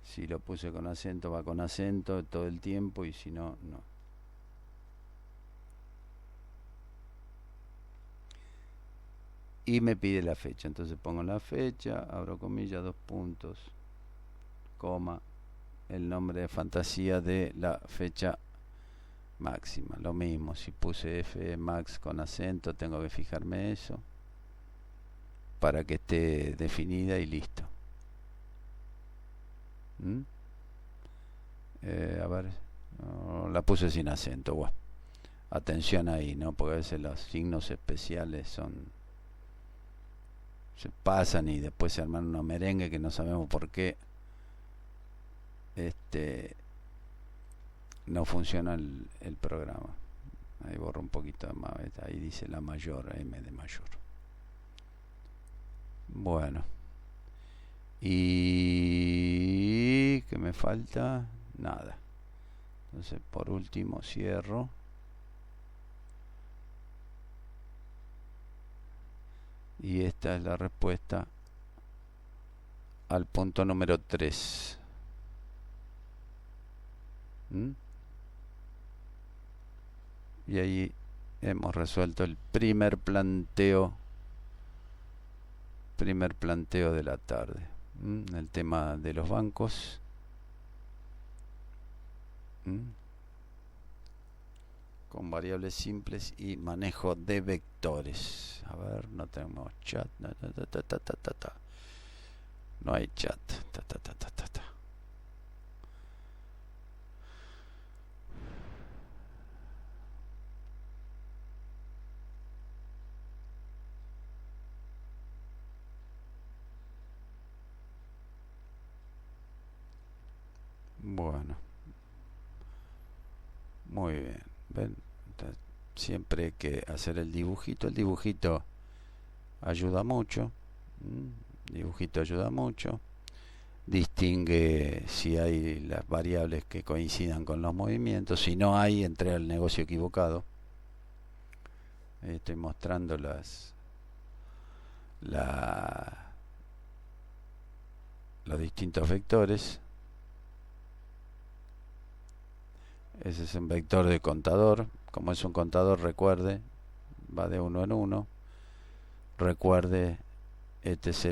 Si lo puse con acento, va con acento todo el tiempo, y si no, no. Y me pide la fecha, entonces pongo la fecha, abro comillas, dos puntos, coma, el nombre de fantasía de la fecha máxima, lo mismo, si puse F max con acento tengo que fijarme eso para que esté definida y listo. ¿Mm? A ver, no, la puse sin acento. Bueno, atención ahí, ¿no? Porque a veces los signos especiales se pasan y después se arman unos merengue que no sabemos por qué no funciona el programa. Ahí borro un poquito más, ahí dice la mayor, M de mayor. Bueno, y ¿qué me falta? Nada. Entonces, por último, cierro. Y esta es la respuesta al punto número 3. Y ahí hemos resuelto el primer planteo de la tarde. El tema de los bancos. Con variables simples y manejo de vectores. A ver, no tenemos chat. No hay chat. Bueno, muy bien. ¿Ven? Entonces, siempre hay que hacer el dibujito. El dibujito ayuda mucho. Dibujito ayuda mucho. Distingue si hay las variables que coincidan con los movimientos. Si no hay, entré al negocio equivocado. Estoy mostrando los distintos vectores. Ese es un vector de contador. Como es un contador, recuerde, va de 1 en 1. Recuerde, este es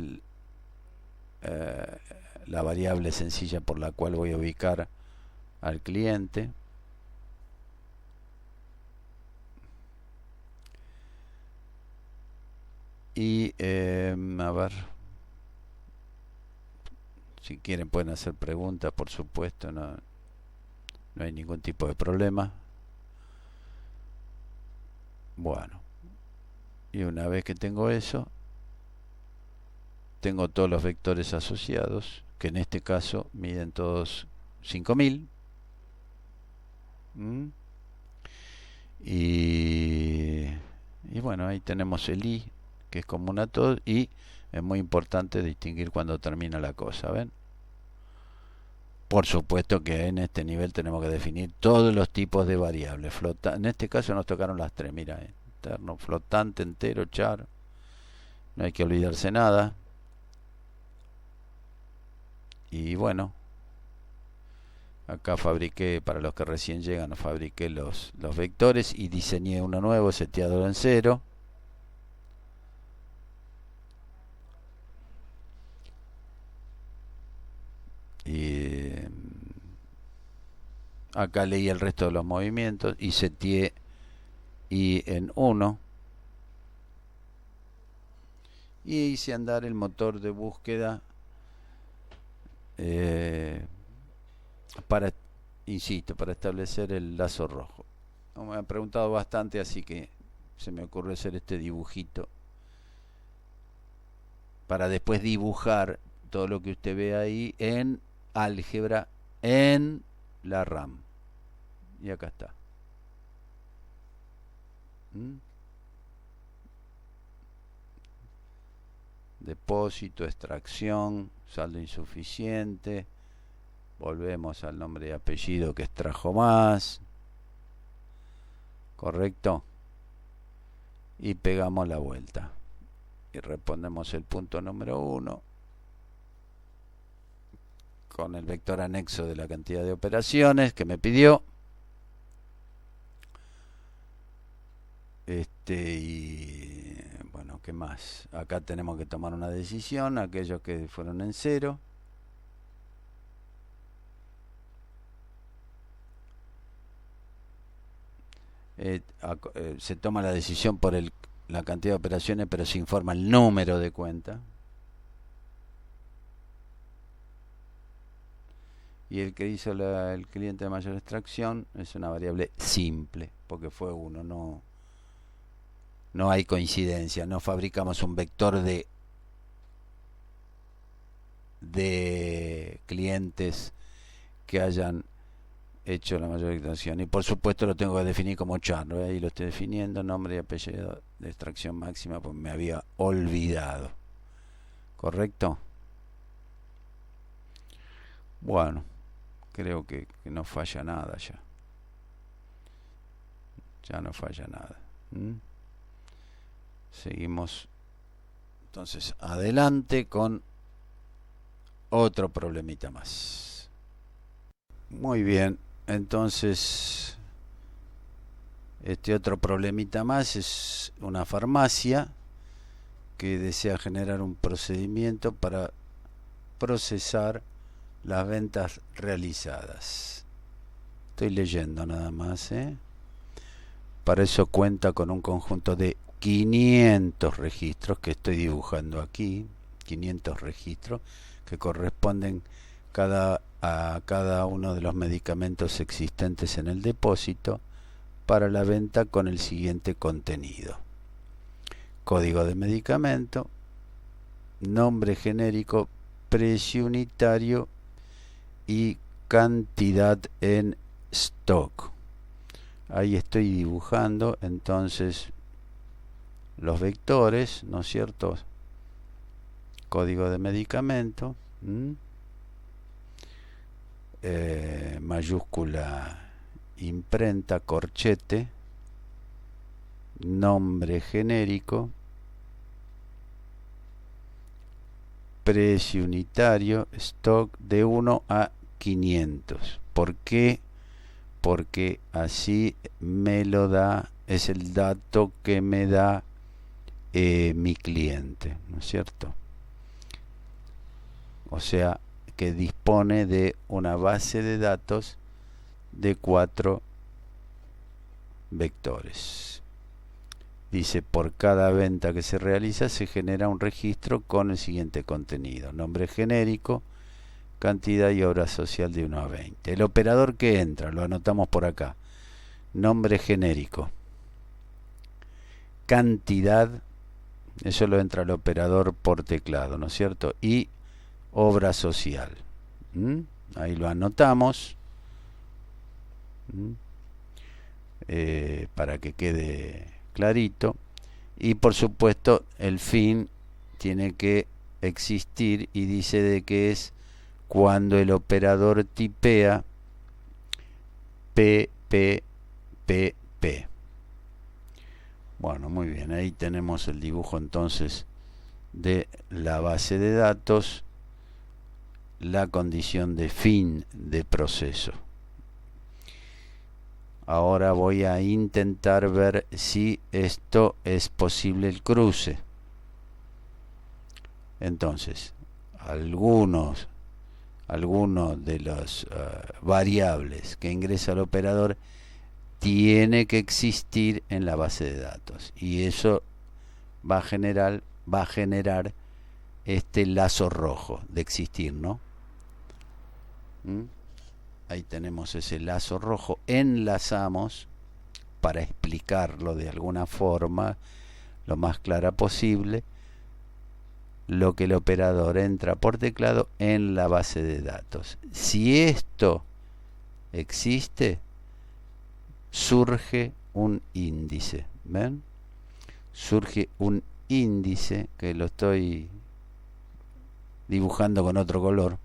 la variable sencilla por la cual voy a ubicar al cliente. Y a ver, si quieren pueden hacer preguntas, por supuesto, no hay ningún tipo de problema. Bueno, y una vez que tengo eso, tengo todos los vectores asociados, que en este caso miden todos 5000. Y bueno, ahí tenemos el I, que es común a todos, y es muy importante distinguir cuando termina la cosa, ¿ven? Por supuesto que en este nivel tenemos que definir todos los tipos de variables. En este caso nos tocaron las tres, mira, interno, flotante, entero, char. No hay que olvidarse nada. Y bueno, acá fabriqué, para los que recién llegan, fabriqué los vectores y diseñé uno nuevo, seteado en 0. Y acá leí el resto de los movimientos y seteé I en 1. Y hice andar el motor de búsqueda para establecer el lazo rojo. Me han preguntado bastante, así que se me ocurrió hacer este dibujito para después dibujar todo lo que usted ve ahí en álgebra en la RAM. Y acá está. Depósito, extracción, saldo insuficiente. Volvemos al nombre y apellido que extrajo más. ¿Correcto? Y pegamos la vuelta. Y respondemos el punto número 1 con el vector anexo de la cantidad de operaciones que me pidió. Y bueno, ¿qué más? Acá tenemos que tomar una decisión, aquellos que fueron en 0. se toma la decisión por la cantidad de operaciones, pero se informa el número de cuenta. Y el que hizo el cliente de mayor extracción es una variable simple, porque fue uno, no hay coincidencia, no fabricamos un vector de clientes que hayan hecho la mayor extracción. Y por supuesto lo tengo que definir como char, ¿no? Ahí lo estoy definiendo, nombre y apellido de extracción máxima, pues me había olvidado. ¿Correcto? Bueno, creo que no falla nada ya. Ya no falla nada. Seguimos entonces adelante con otro problemita más. Muy bien, entonces este otro problemita más es una farmacia que desea generar un procedimiento para procesar las ventas realizadas. Estoy leyendo nada más, Para eso cuenta con un conjunto de 500 registros que estoy dibujando aquí, 500 registros que corresponden a cada uno de los medicamentos existentes en el depósito para la venta con el siguiente contenido: código de medicamento, nombre genérico, precio unitario y cantidad en stock. Ahí estoy dibujando entonces los vectores, ¿no es cierto? Código de medicamento, mayúscula imprenta, corchete, nombre genérico, precio unitario, stock de 1 a 500. ¿Por qué? Porque así me lo da, es el dato que me da mi cliente, ¿no es cierto? O sea, que dispone de una base de datos de 4 vectores. Dice, por cada venta que se realiza se genera un registro con el siguiente contenido: nombre genérico, cantidad y obra social de 1 a 20. El operador que entra, lo anotamos por acá: nombre genérico, cantidad, eso lo entra el operador por teclado, ¿no es cierto? Y obra social. Ahí lo anotamos. Para que quede clarito. Y por supuesto el fin tiene que existir, y dice de que es cuando el operador tipea PPPP. Bueno, muy bien, ahí tenemos el dibujo entonces de la base de datos, la condición de fin de proceso. Ahora voy a intentar ver si esto es posible el cruce. Entonces, algunos de las variables que ingresa el operador tiene que existir en la base de datos, y eso va a generar este lazo rojo de existir, ¿no? Ahí tenemos ese lazo rojo. Enlazamos para explicarlo de alguna forma lo más clara posible lo que el operador entra por teclado en la base de datos. Si esto existe, surge un índice. ¿Ven? Surge un índice que lo estoy dibujando con otro color,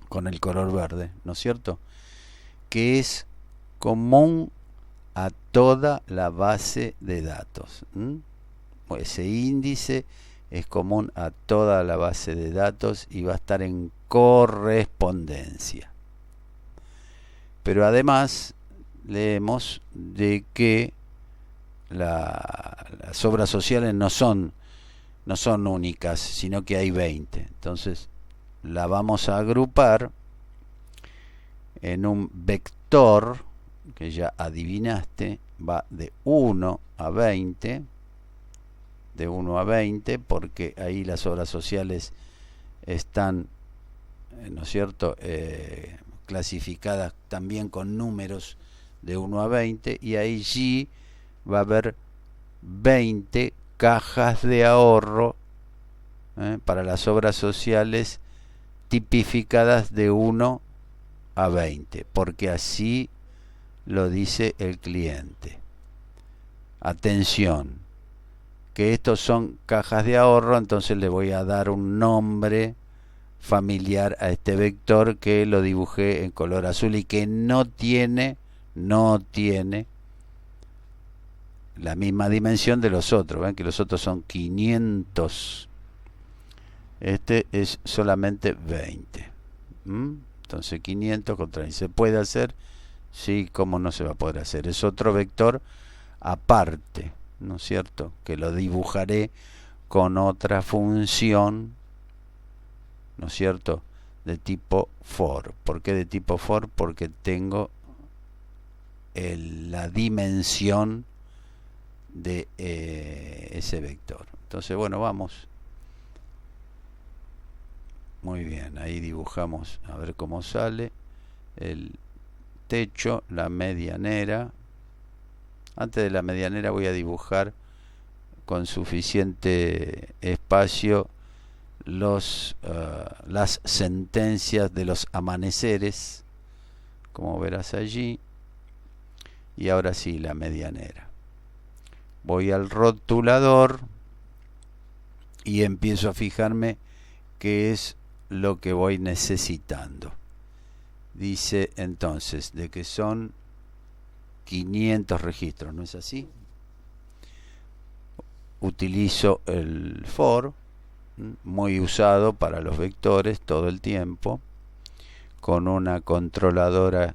con el color verde, ¿no es cierto? Que es común a toda la base de datos. Ese índice es común a toda la base de datos y va a estar en correspondencia. Pero además leemos de que las obras sociales no son únicas, sino que hay 20. Entonces la vamos a agrupar en un vector que ya adivinaste, va de 1 a 20, porque ahí las obras sociales están, ¿no es cierto?, clasificadas también con números de 1 a 20, y ahí sí va a haber 20 cajas de ahorro para las obras sociales tipificadas de 1 a 20, porque así lo dice el cliente. Atención, que estos son cajas de ahorro, entonces le voy a dar un nombre familiar a este vector que lo dibujé en color azul y que no tiene la misma dimensión de los otros. Ven que los otros son 500, este es solamente 20. Entonces 500 contra 20. ¿Se puede hacer? Sí, ¿cómo no se va a poder hacer? Es otro vector aparte, ¿no es cierto?, que lo dibujaré con otra función, ¿no es cierto?, de tipo for. ¿Por qué de tipo for? Porque tengo la dimensión de ese vector. Entonces, bueno, vamos. Muy bien, ahí dibujamos, a ver cómo sale el techo, la medianera. Antes de la medianera voy a dibujar con suficiente espacio las sentencias de los amaneceres, como verás allí. Y ahora sí, la medianera. Voy al rotulador y empiezo a fijarme qué es lo que voy necesitando. Dice entonces de que son 500 registros, ¿no es así? Utilizo el for, muy usado para los vectores todo el tiempo, con una controladora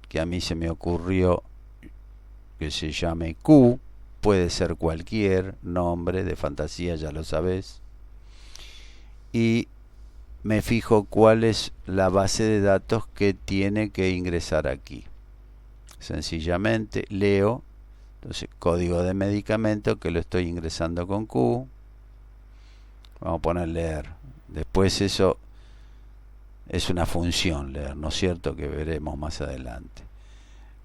que a mí se me ocurrió que se llame Q. Puede ser cualquier nombre de fantasía, ya lo sabes. Y me fijo cuál es la base de datos que tiene que ingresar aquí. Sencillamente leo, entonces código de medicamento que lo estoy ingresando con Q. Vamos a poner leer. Después eso es una función leer, ¿no es cierto?, que veremos más adelante.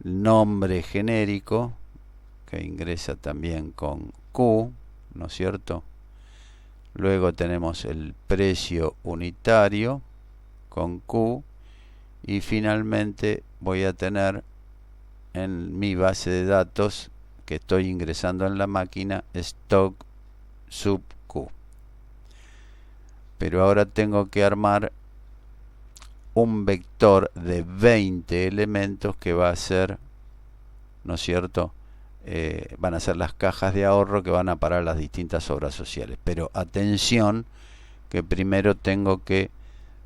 Nombre genérico que ingresa también con Q, ¿no es cierto? Luego tenemos el precio unitario con Q, y finalmente voy a tener en mi base de datos que estoy ingresando en la máquina stock sub Q. Pero ahora tengo que armar un vector de 20 elementos que va a ser, ¿no es cierto?, van a ser las cajas de ahorro que van a parar las distintas obras sociales. Pero atención, que primero tengo que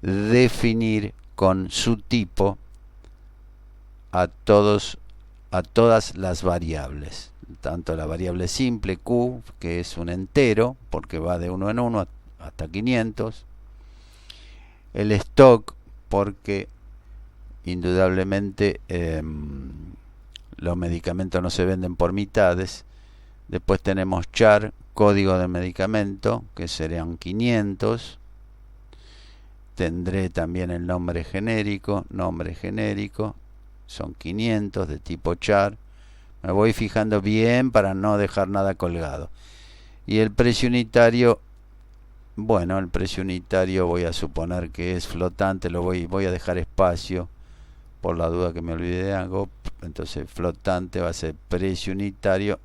definir con su tipo a todas las variables, tanto la variable simple Q, que es un entero porque va de 1 en 1 hasta 500, el stock porque indudablemente los medicamentos no se venden por mitades. Después tenemos char, código de medicamento, que serían 500. Tendré también el nombre genérico, son 500 de tipo char. Me voy fijando bien para no dejar nada colgado. Y el precio unitario, bueno, el precio unitario voy a suponer que es flotante, voy a dejar espacio por la duda que me olvide de algo. Entonces flotante va a ser precio unitario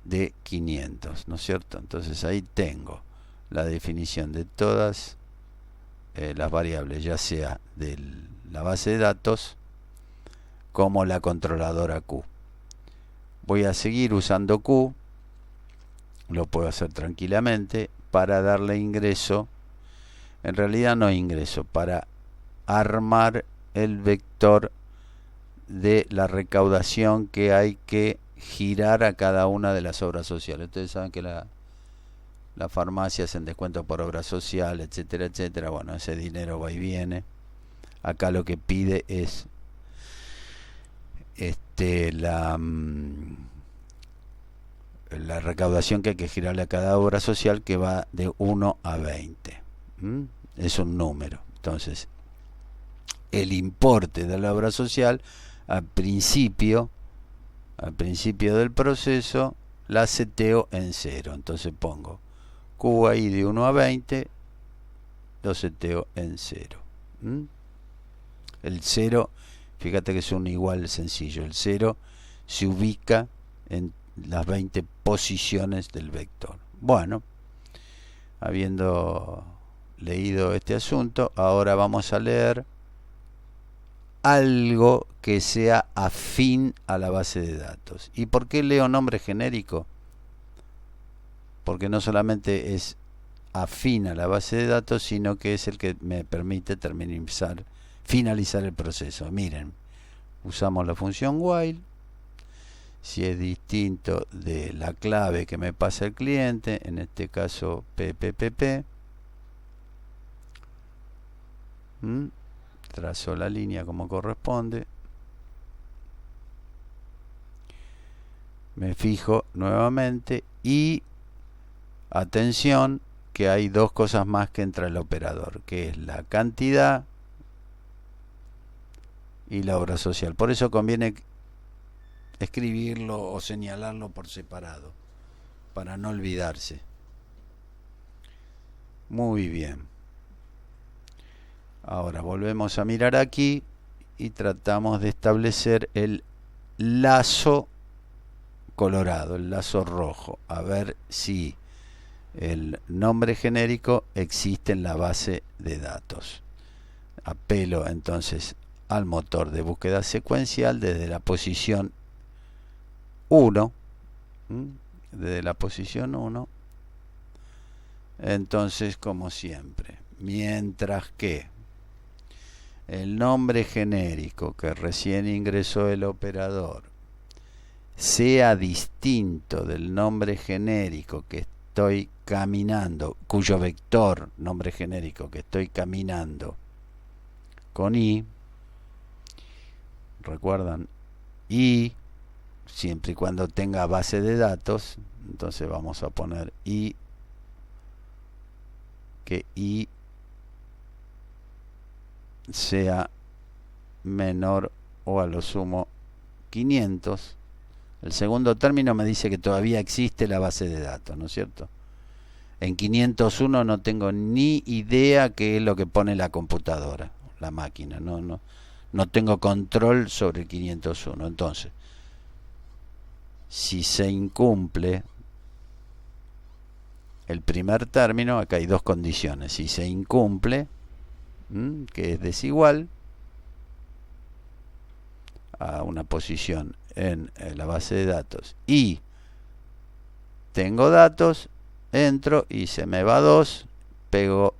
de 500, ¿no es cierto? Entonces ahí tengo la definición de todas las variables, ya sea de la base de datos como la controladora Q. Voy a seguir usando Q, lo puedo hacer tranquilamente, para darle ingreso, en realidad no ingreso, para armar el vector de la recaudación que hay que girar a cada una de las obras sociales. Ustedes saben que la farmacia hacen descuento por obra social, etcétera, etcétera. Bueno, ese dinero va y viene. Acá lo que pide es la recaudación que hay que girarle a cada obra social, que va de 1 a 20. Es un número. Entonces, el importe de la obra social al principio del proceso la seteo en 0. Entonces pongo QI de 1 a 20, lo seteo en 0. El 0, fíjate que es un igual sencillo. El 0 se ubica en las 20 posiciones del vector. Bueno, habiendo leído este asunto, ahora vamos a leer algo que sea afín a la base de datos. ¿Y por qué leo nombre genérico? Porque no solamente es afín a la base de datos, sino que es el que me permite finalizar el proceso. Miren, usamos la función while. Si es distinto de la clave que me pasa el cliente, en este caso PPPP, trazo la línea como corresponde, me fijo nuevamente y atención que hay dos cosas más que entra el operador, que es la cantidad y la obra social. Por eso conviene escribirlo o señalarlo por separado, para no olvidarse. Muy bien. Ahora volvemos a mirar aquí y tratamos de establecer el lazo colorado, el lazo rojo, a ver si el nombre genérico existe en la base de datos. Apelo entonces al motor de búsqueda secuencial desde la posición 1, desde la posición 1. Entonces, como siempre, mientras que el nombre genérico que recién ingresó el operador sea distinto del nombre genérico que estoy caminando, cuyo vector, nombre genérico que estoy caminando con i, recuerdan, i, siempre y cuando tenga base de datos, entonces vamos a poner i, que i sea menor o a lo sumo 500. El segundo término me dice que todavía existe la base de datos, ¿no es cierto? En 501 no tengo ni idea qué es lo que pone la computadora, la máquina, no tengo control sobre el 501. Entonces, si se incumple el primer término, acá hay dos condiciones. Si se incumple, que es desigual a una posición en la base de datos, y tengo datos, entro y se me va 2, pego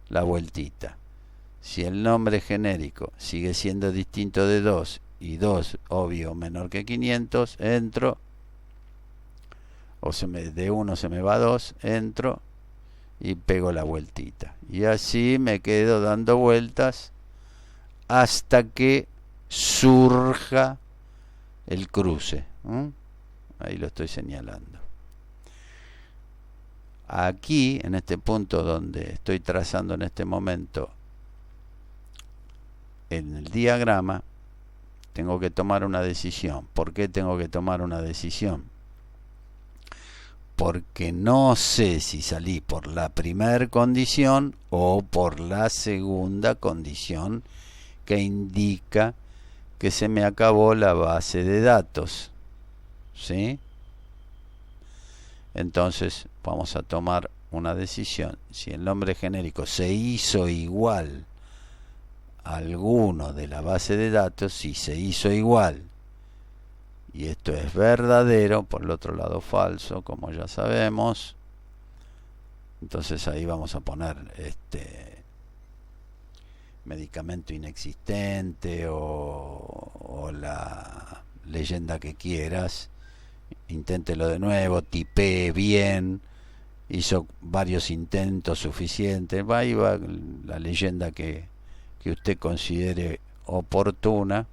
la vueltita. Si el nombre genérico sigue siendo distinto de 2 y 2, obvio, menor que 500, entro, o de 1 se me va 2, entro y pego la vueltita. Y así me quedo dando vueltas hasta que surja el cruce. Ahí lo estoy señalando. Aquí, en este punto donde estoy trazando en este momento en el diagrama, tengo que tomar una decisión. ¿Por qué tengo que tomar una decisión? Porque no sé si salí por la primera condición o por la segunda condición que indica que se me acabó la base de datos. ¿Sí? Entonces vamos a tomar una decisión. Si el nombre genérico se hizo igual a alguno de la base de datos, si se hizo igual y esto es verdadero, por el otro lado falso, como ya sabemos, entonces ahí vamos a poner medicamento inexistente o la leyenda que quieras. Inténtelo de nuevo, tipee bien, hizo varios intentos suficientes, ahí va la leyenda que usted considere oportuna.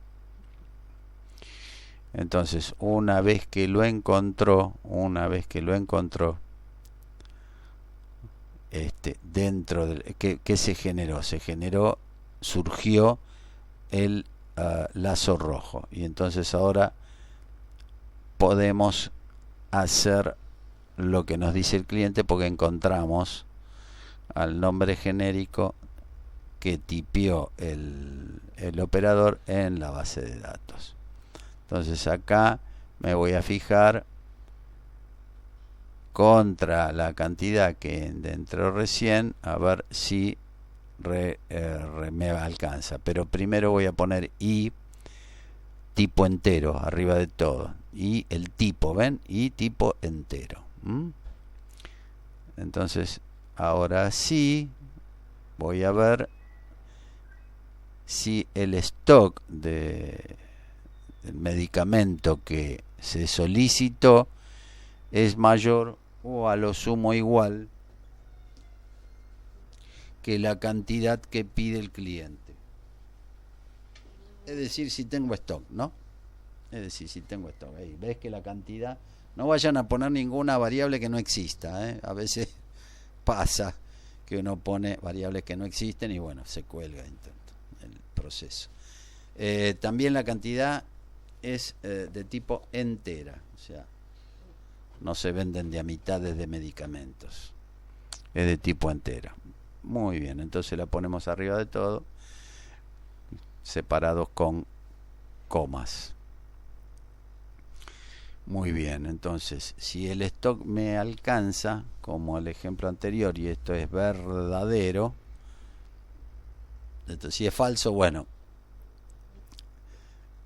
Entonces, una vez que lo encontró, dentro del ¿qué se generó? Surgió el lazo rojo. Y entonces ahora podemos hacer lo que nos dice el cliente porque encontramos al nombre genérico que tipió el operador en la base de datos. Entonces acá me voy a fijar contra la cantidad que entró recién, a ver si me alcanza. Pero primero voy a poner i tipo entero arriba de todo, y el tipo, ¿ven? Y tipo entero. Entonces ahora sí voy a ver si el stock del medicamento que se solicitó es mayor o a lo sumo igual que la cantidad que pide el cliente. Es decir, si tengo stock, ¿no? Es decir, si tengo stock. Ahí ves que la cantidad, no vayan a poner ninguna variable que no exista, ¿eh? A veces pasa que uno pone variables que no existen y bueno, se cuelga el proceso. También la cantidad es de tipo entera, o sea, no se venden de a mitades de medicamentos, es de tipo entera. Muy bien, entonces la ponemos arriba de todo, separados con comas. Muy bien, entonces si el stock me alcanza, como el ejemplo anterior, y esto es verdadero, entonces si es falso, bueno,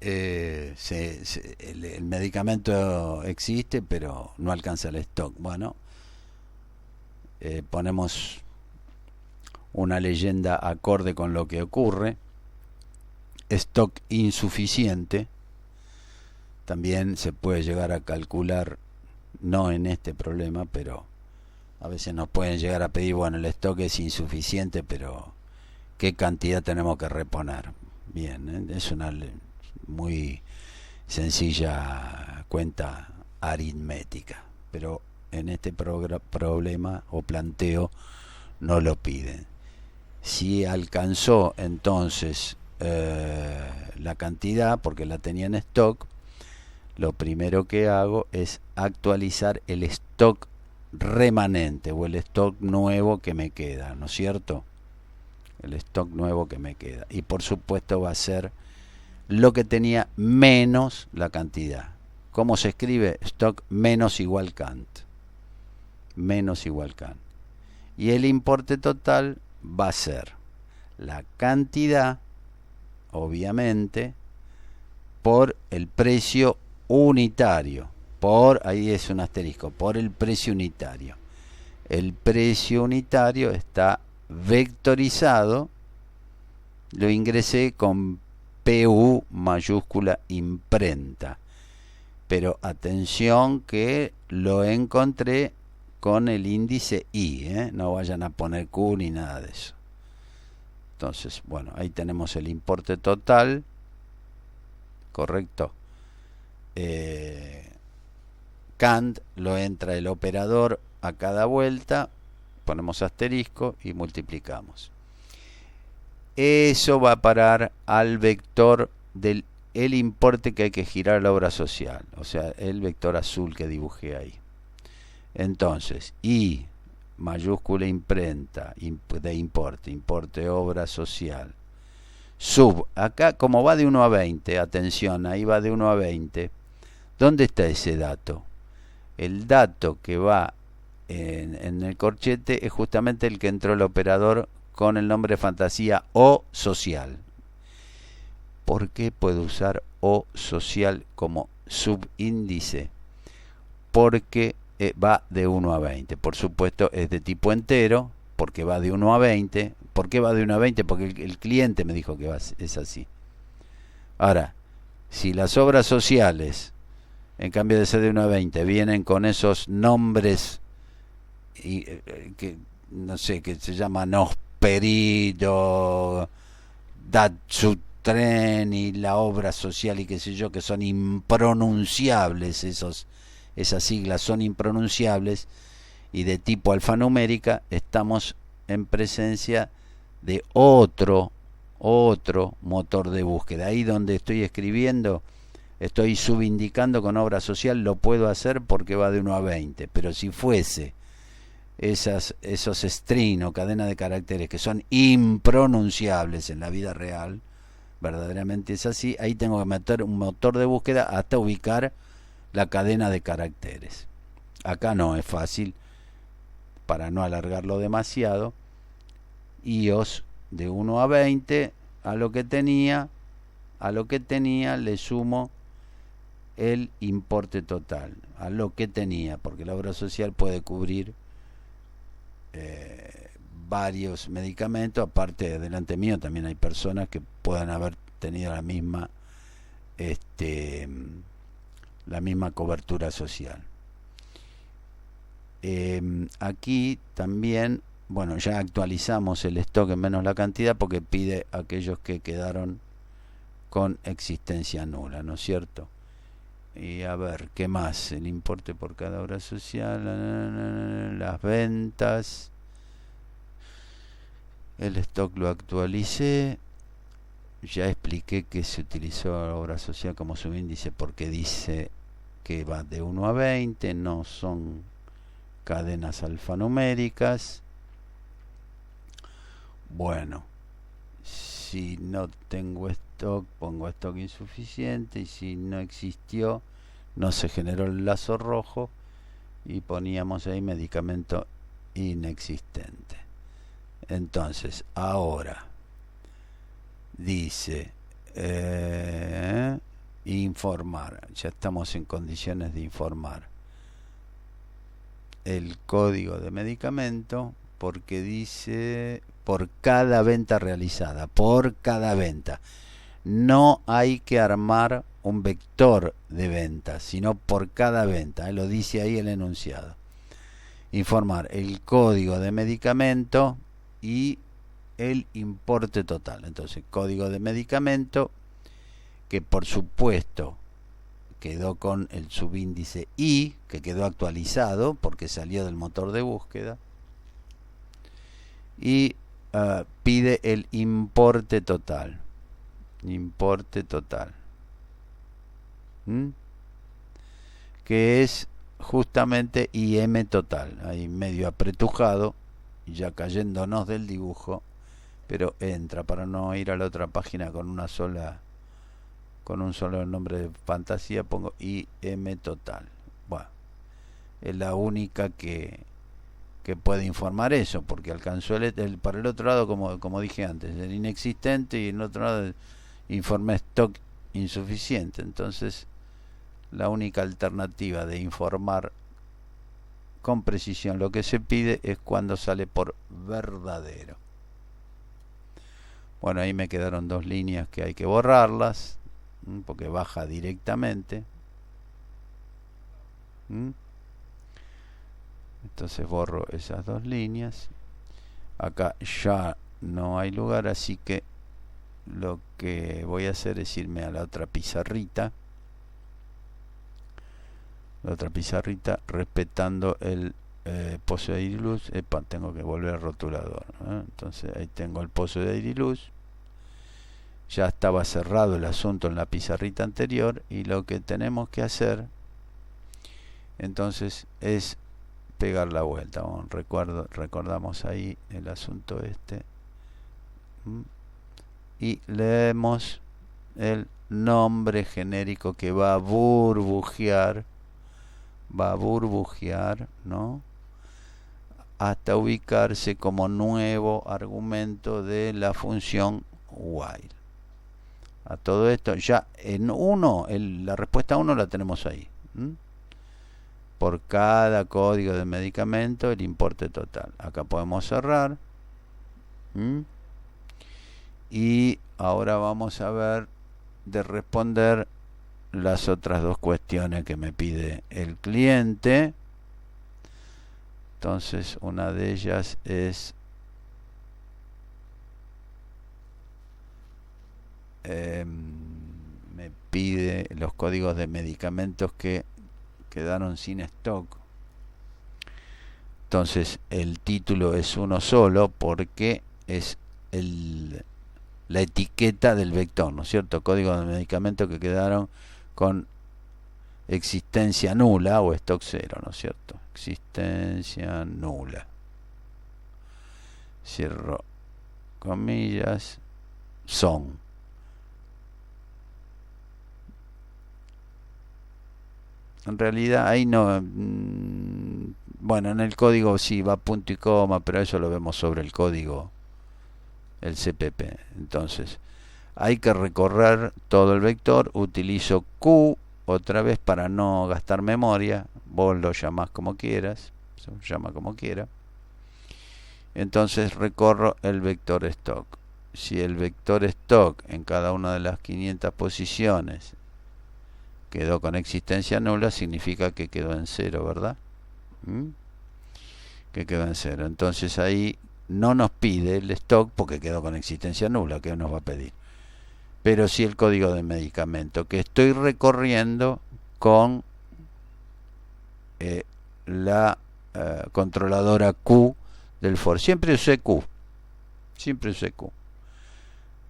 el medicamento existe pero no alcanza el stock. Bueno, ponemos una leyenda acorde con lo que ocurre. Stock insuficiente. También se puede llegar a calcular, no en este problema, pero a veces nos pueden llegar a pedir, bueno, el stock es insuficiente, pero ¿qué cantidad tenemos que reponer? Bien, es una muy sencilla cuenta aritmética, pero en este problema o planteo no lo piden. Si alcanzó entonces la cantidad, porque la tenía en stock, lo primero que hago es actualizar el stock remanente o el stock nuevo que me queda, ¿no es cierto? El stock nuevo que me queda. Y por supuesto va a ser lo que tenía menos la cantidad. ¿Cómo se escribe? Stock menos igual cant. Menos igual cant. Y el importe total va a ser la cantidad, obviamente, por el precio unitario. Ahí es un asterisco, por el precio unitario. El precio unitario está vectorizado, lo ingresé con PU mayúscula imprenta, pero atención que lo encontré con el índice I, no vayan a poner Q ni nada de eso. Entonces, bueno, ahí tenemos el importe total, correcto. Cant lo entra el operador a cada vuelta, ponemos asterisco y multiplicamos. Eso va a parar al vector del el importe que hay que girar a la obra social, o sea, el vector azul que dibujé ahí. Entonces, I mayúscula imprenta de importe obra social, sub, acá como va de 1 a 20, atención, ahí va de 1 a 20, ¿dónde está ese dato? El dato que va en el corchete es justamente el que entró el operador con el nombre fantasía o social. ¿Por qué puedo usar o social como subíndice? Porque va de 1 a 20. Por supuesto es de tipo entero, porque va de 1 a 20. ¿Por qué va de 1 a 20? Porque el cliente me dijo que es así. Ahora, si las obras sociales, en cambio de ser de 1 a 20, vienen con esos nombres que no sé, que se llaman Osperito, tren y la obra social y qué sé yo, que son impronunciables, esas siglas son impronunciables y de tipo alfanumérica, estamos en presencia de otro motor de búsqueda. Ahí donde estoy escribiendo, estoy subindicando con obra social, lo puedo hacer porque va de 1 a 20, pero si fuese esos strings o cadenas de caracteres que son impronunciables en la vida real, verdaderamente es así, ahí tengo que meter un motor de búsqueda hasta ubicar la cadena de caracteres. Acá no es fácil, para no alargarlo demasiado. iOS de 1 a 20, a lo que tenía le sumo el importe total, a lo que tenía, porque la obra social puede cubrir varios medicamentos. Aparte, delante mío también hay personas que puedan haber tenido la misma cobertura social. Aquí también, bueno, ya actualizamos el stock en menos la cantidad porque pide aquellos que quedaron con existencia nula, ¿no es cierto? Y a ver, ¿qué más? El importe por cada obra social, las ventas, el stock lo actualicé. Ya expliqué que se utilizó la obra social como subíndice porque dice que va de 1 a 20, no son cadenas alfanuméricas. Bueno, si no tengo stock, pongo stock insuficiente, y si no existió, no se generó el lazo rojo y poníamos ahí medicamento inexistente. Entonces, ahora dice informar, ya estamos en condiciones de informar el código de medicamento, porque dice por cada venta realizada, por cada venta. No hay que armar un vector de venta, sino por cada venta, lo dice ahí el enunciado. Informar el código de medicamento y el importe total. Entonces, código de medicamento, que por supuesto quedó con el subíndice I, que quedó actualizado porque salió del motor de búsqueda, y pide el importe total. Que es justamente IM total, ahí medio apretujado, ya cayéndonos del dibujo, pero entra. Para no ir a la otra página con un solo nombre de fantasía, pongo IM total. Bueno, es la única que puede informar eso, porque alcanzó para el otro lado, como dije antes, el inexistente, y en el otro lado informé stock insuficiente. Entonces, la única alternativa de informar con precisión lo que se pide es cuando sale por verdadero. Bueno, ahí me quedaron 2 líneas que hay que borrarlas, porque baja directamente. Entonces borro esas 2 líneas. Acá ya no hay lugar, así que lo que voy a hacer es irme a la otra pizarrita. Respetando el pozo de aire y luz. Tengo que volver al rotulador, ¿eh? Entonces ahí tengo el pozo de aire y luz. Ya estaba cerrado el asunto en la pizarrita anterior, y lo que tenemos que hacer entonces es pegar la vuelta. Bueno, recordamos ahí el asunto y leemos el nombre genérico que va a burbujear, ¿no? Hasta ubicarse como nuevo argumento de la función while. A todo esto, ya en la respuesta 1 la tenemos ahí. Por cada código de medicamento, el importe total. Acá podemos cerrar. Y ahora vamos a ver de responder las otras 2 cuestiones que me pide el cliente. Entonces, una de ellas es me pide los códigos de medicamentos que quedaron sin stock. Entonces el título es uno solo porque es la etiqueta del vector, ¿no es cierto? Código de medicamentos que quedaron con existencia nula o stock cero, ¿no es cierto? Existencia nula. Cierro comillas. Son. En realidad ahí no... bueno, en el código sí va punto y coma, pero eso lo vemos sobre el código, el CPP. Entonces, hay que recorrer todo el vector. Utilizo Q otra vez para no gastar memoria. Vos lo llamás como quieras, se llama como quiera. Entonces recorro el vector stock. Si el vector stock en cada una de las 500 posiciones quedó con existencia nula, significa que quedó en cero, ¿verdad? Que quedó en cero. Entonces ahí no nos pide el stock porque quedó con existencia nula, que nos va a pedir. Pero sí el código de medicamento que estoy recorriendo con la controladora Q del for. Siempre usé Q. Siempre usé Q.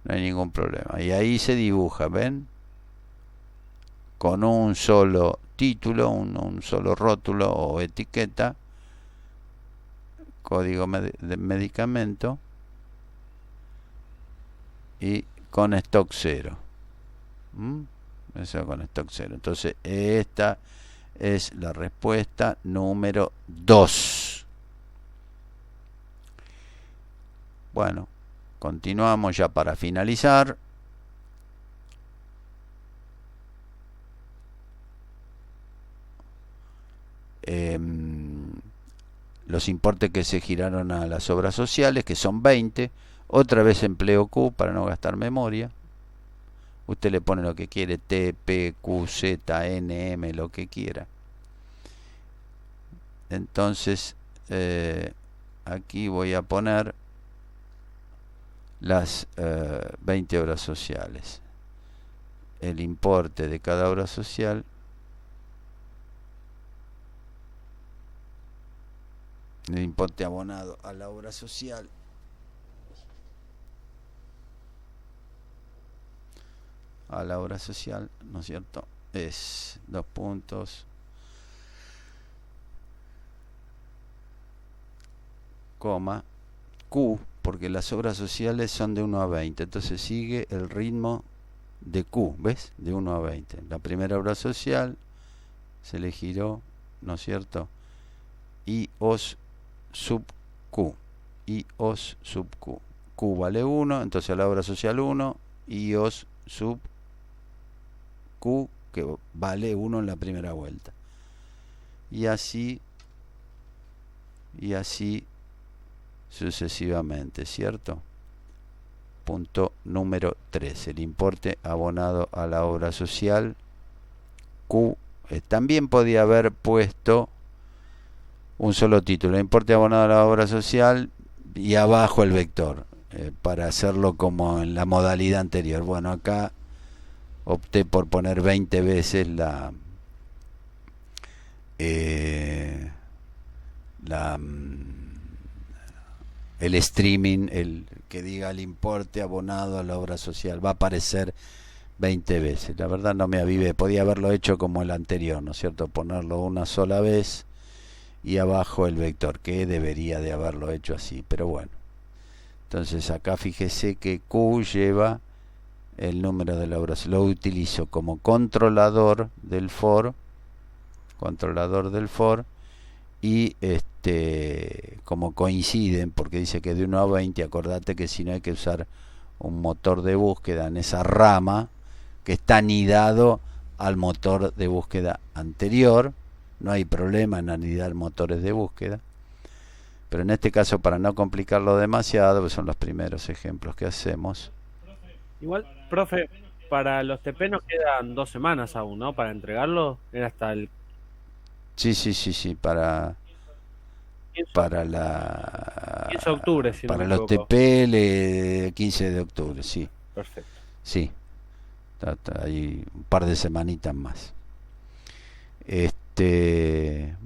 No hay ningún problema. Y ahí se dibuja, ¿ven? Con un solo título, un solo rótulo o etiqueta, código de medicamento y con stock cero. Eso con stock cero. Entonces esta es la respuesta número 2. Bueno, continuamos ya para finalizar. Los importes que se giraron a las obras sociales, que son 20. Otra vez empleo Q para no gastar memoria. Usted le pone lo que quiere, T, P, Q, Z, N, M, lo que quiera. Entonces, aquí voy a poner las 20 obras sociales. El importe de cada obra social. El importe abonado a la obra social ¿no es cierto? Es 2 puntos, coma, Q, porque las obras sociales son de 1 a 20, entonces sigue el ritmo de Q, ¿ves? De 1 a 20. La primera obra social se le giró, ¿no es cierto? IOS sub Q. IOS sub Q. Q vale 1, entonces a la obra social 1, IOS sub Q, que vale 1 en la primera vuelta. Y así sucesivamente, ¿cierto? Punto número 3. El importe abonado a la obra social Q. También podía haber puesto un solo título, importe abonado a la obra social y abajo el vector, para hacerlo como en la modalidad anterior. Bueno, acá opté por poner 20 veces el streaming, el que diga el importe abonado a la obra social, va a aparecer 20 veces. La verdad no me avivé, podía haberlo hecho como el anterior, ¿no es cierto? Ponerlo una sola vez y abajo el vector, que debería de haberlo hecho así, pero bueno. Entonces acá fíjese que Q lleva el número de la obra, lo utilizo como controlador del for, y como coinciden, porque dice que de 1 a 20, acordate que si no hay que usar un motor de búsqueda en esa rama que está anidado al motor de búsqueda anterior. No hay problema en anidar motores de búsqueda, pero en este caso, para no complicarlo demasiado, pues son los primeros ejemplos que hacemos. Igual, profe, para los TP nos quedan 2 semanas aún, ¿no? Para entregarlo, era hasta el... Sí, para la 15 de octubre, si no para me los equivoco. TP, 15 de octubre, sí. Perfecto. Sí, Hay un par de semanitas más.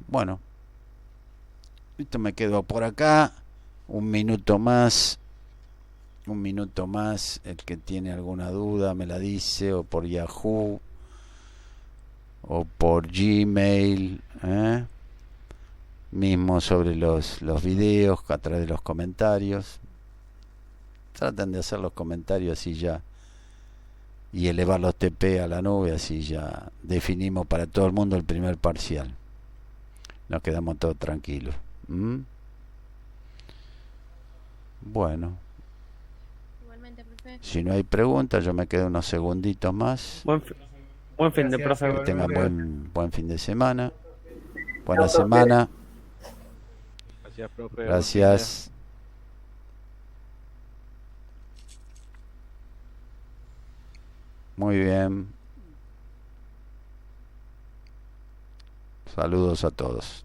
Bueno, esto me quedo por acá. Un minuto más. Un minuto más. El que tiene alguna duda me la dice, o por Yahoo, o por Gmail, mismo sobre los videos, a través de los comentarios. Traten de hacer los comentarios así ya, y elevar los TP a la nube, así ya definimos para todo el mundo el primer parcial. Nos quedamos todos tranquilos. Bueno, Igualmente, profe. si no hay preguntas, yo me quedo unos segunditos más. Buen fin de Gracias, profe. Que tengan igualmente. buen fin de semana. Buena semana. Gracias, profe. Gracias. Muy bien. Saludos a todos.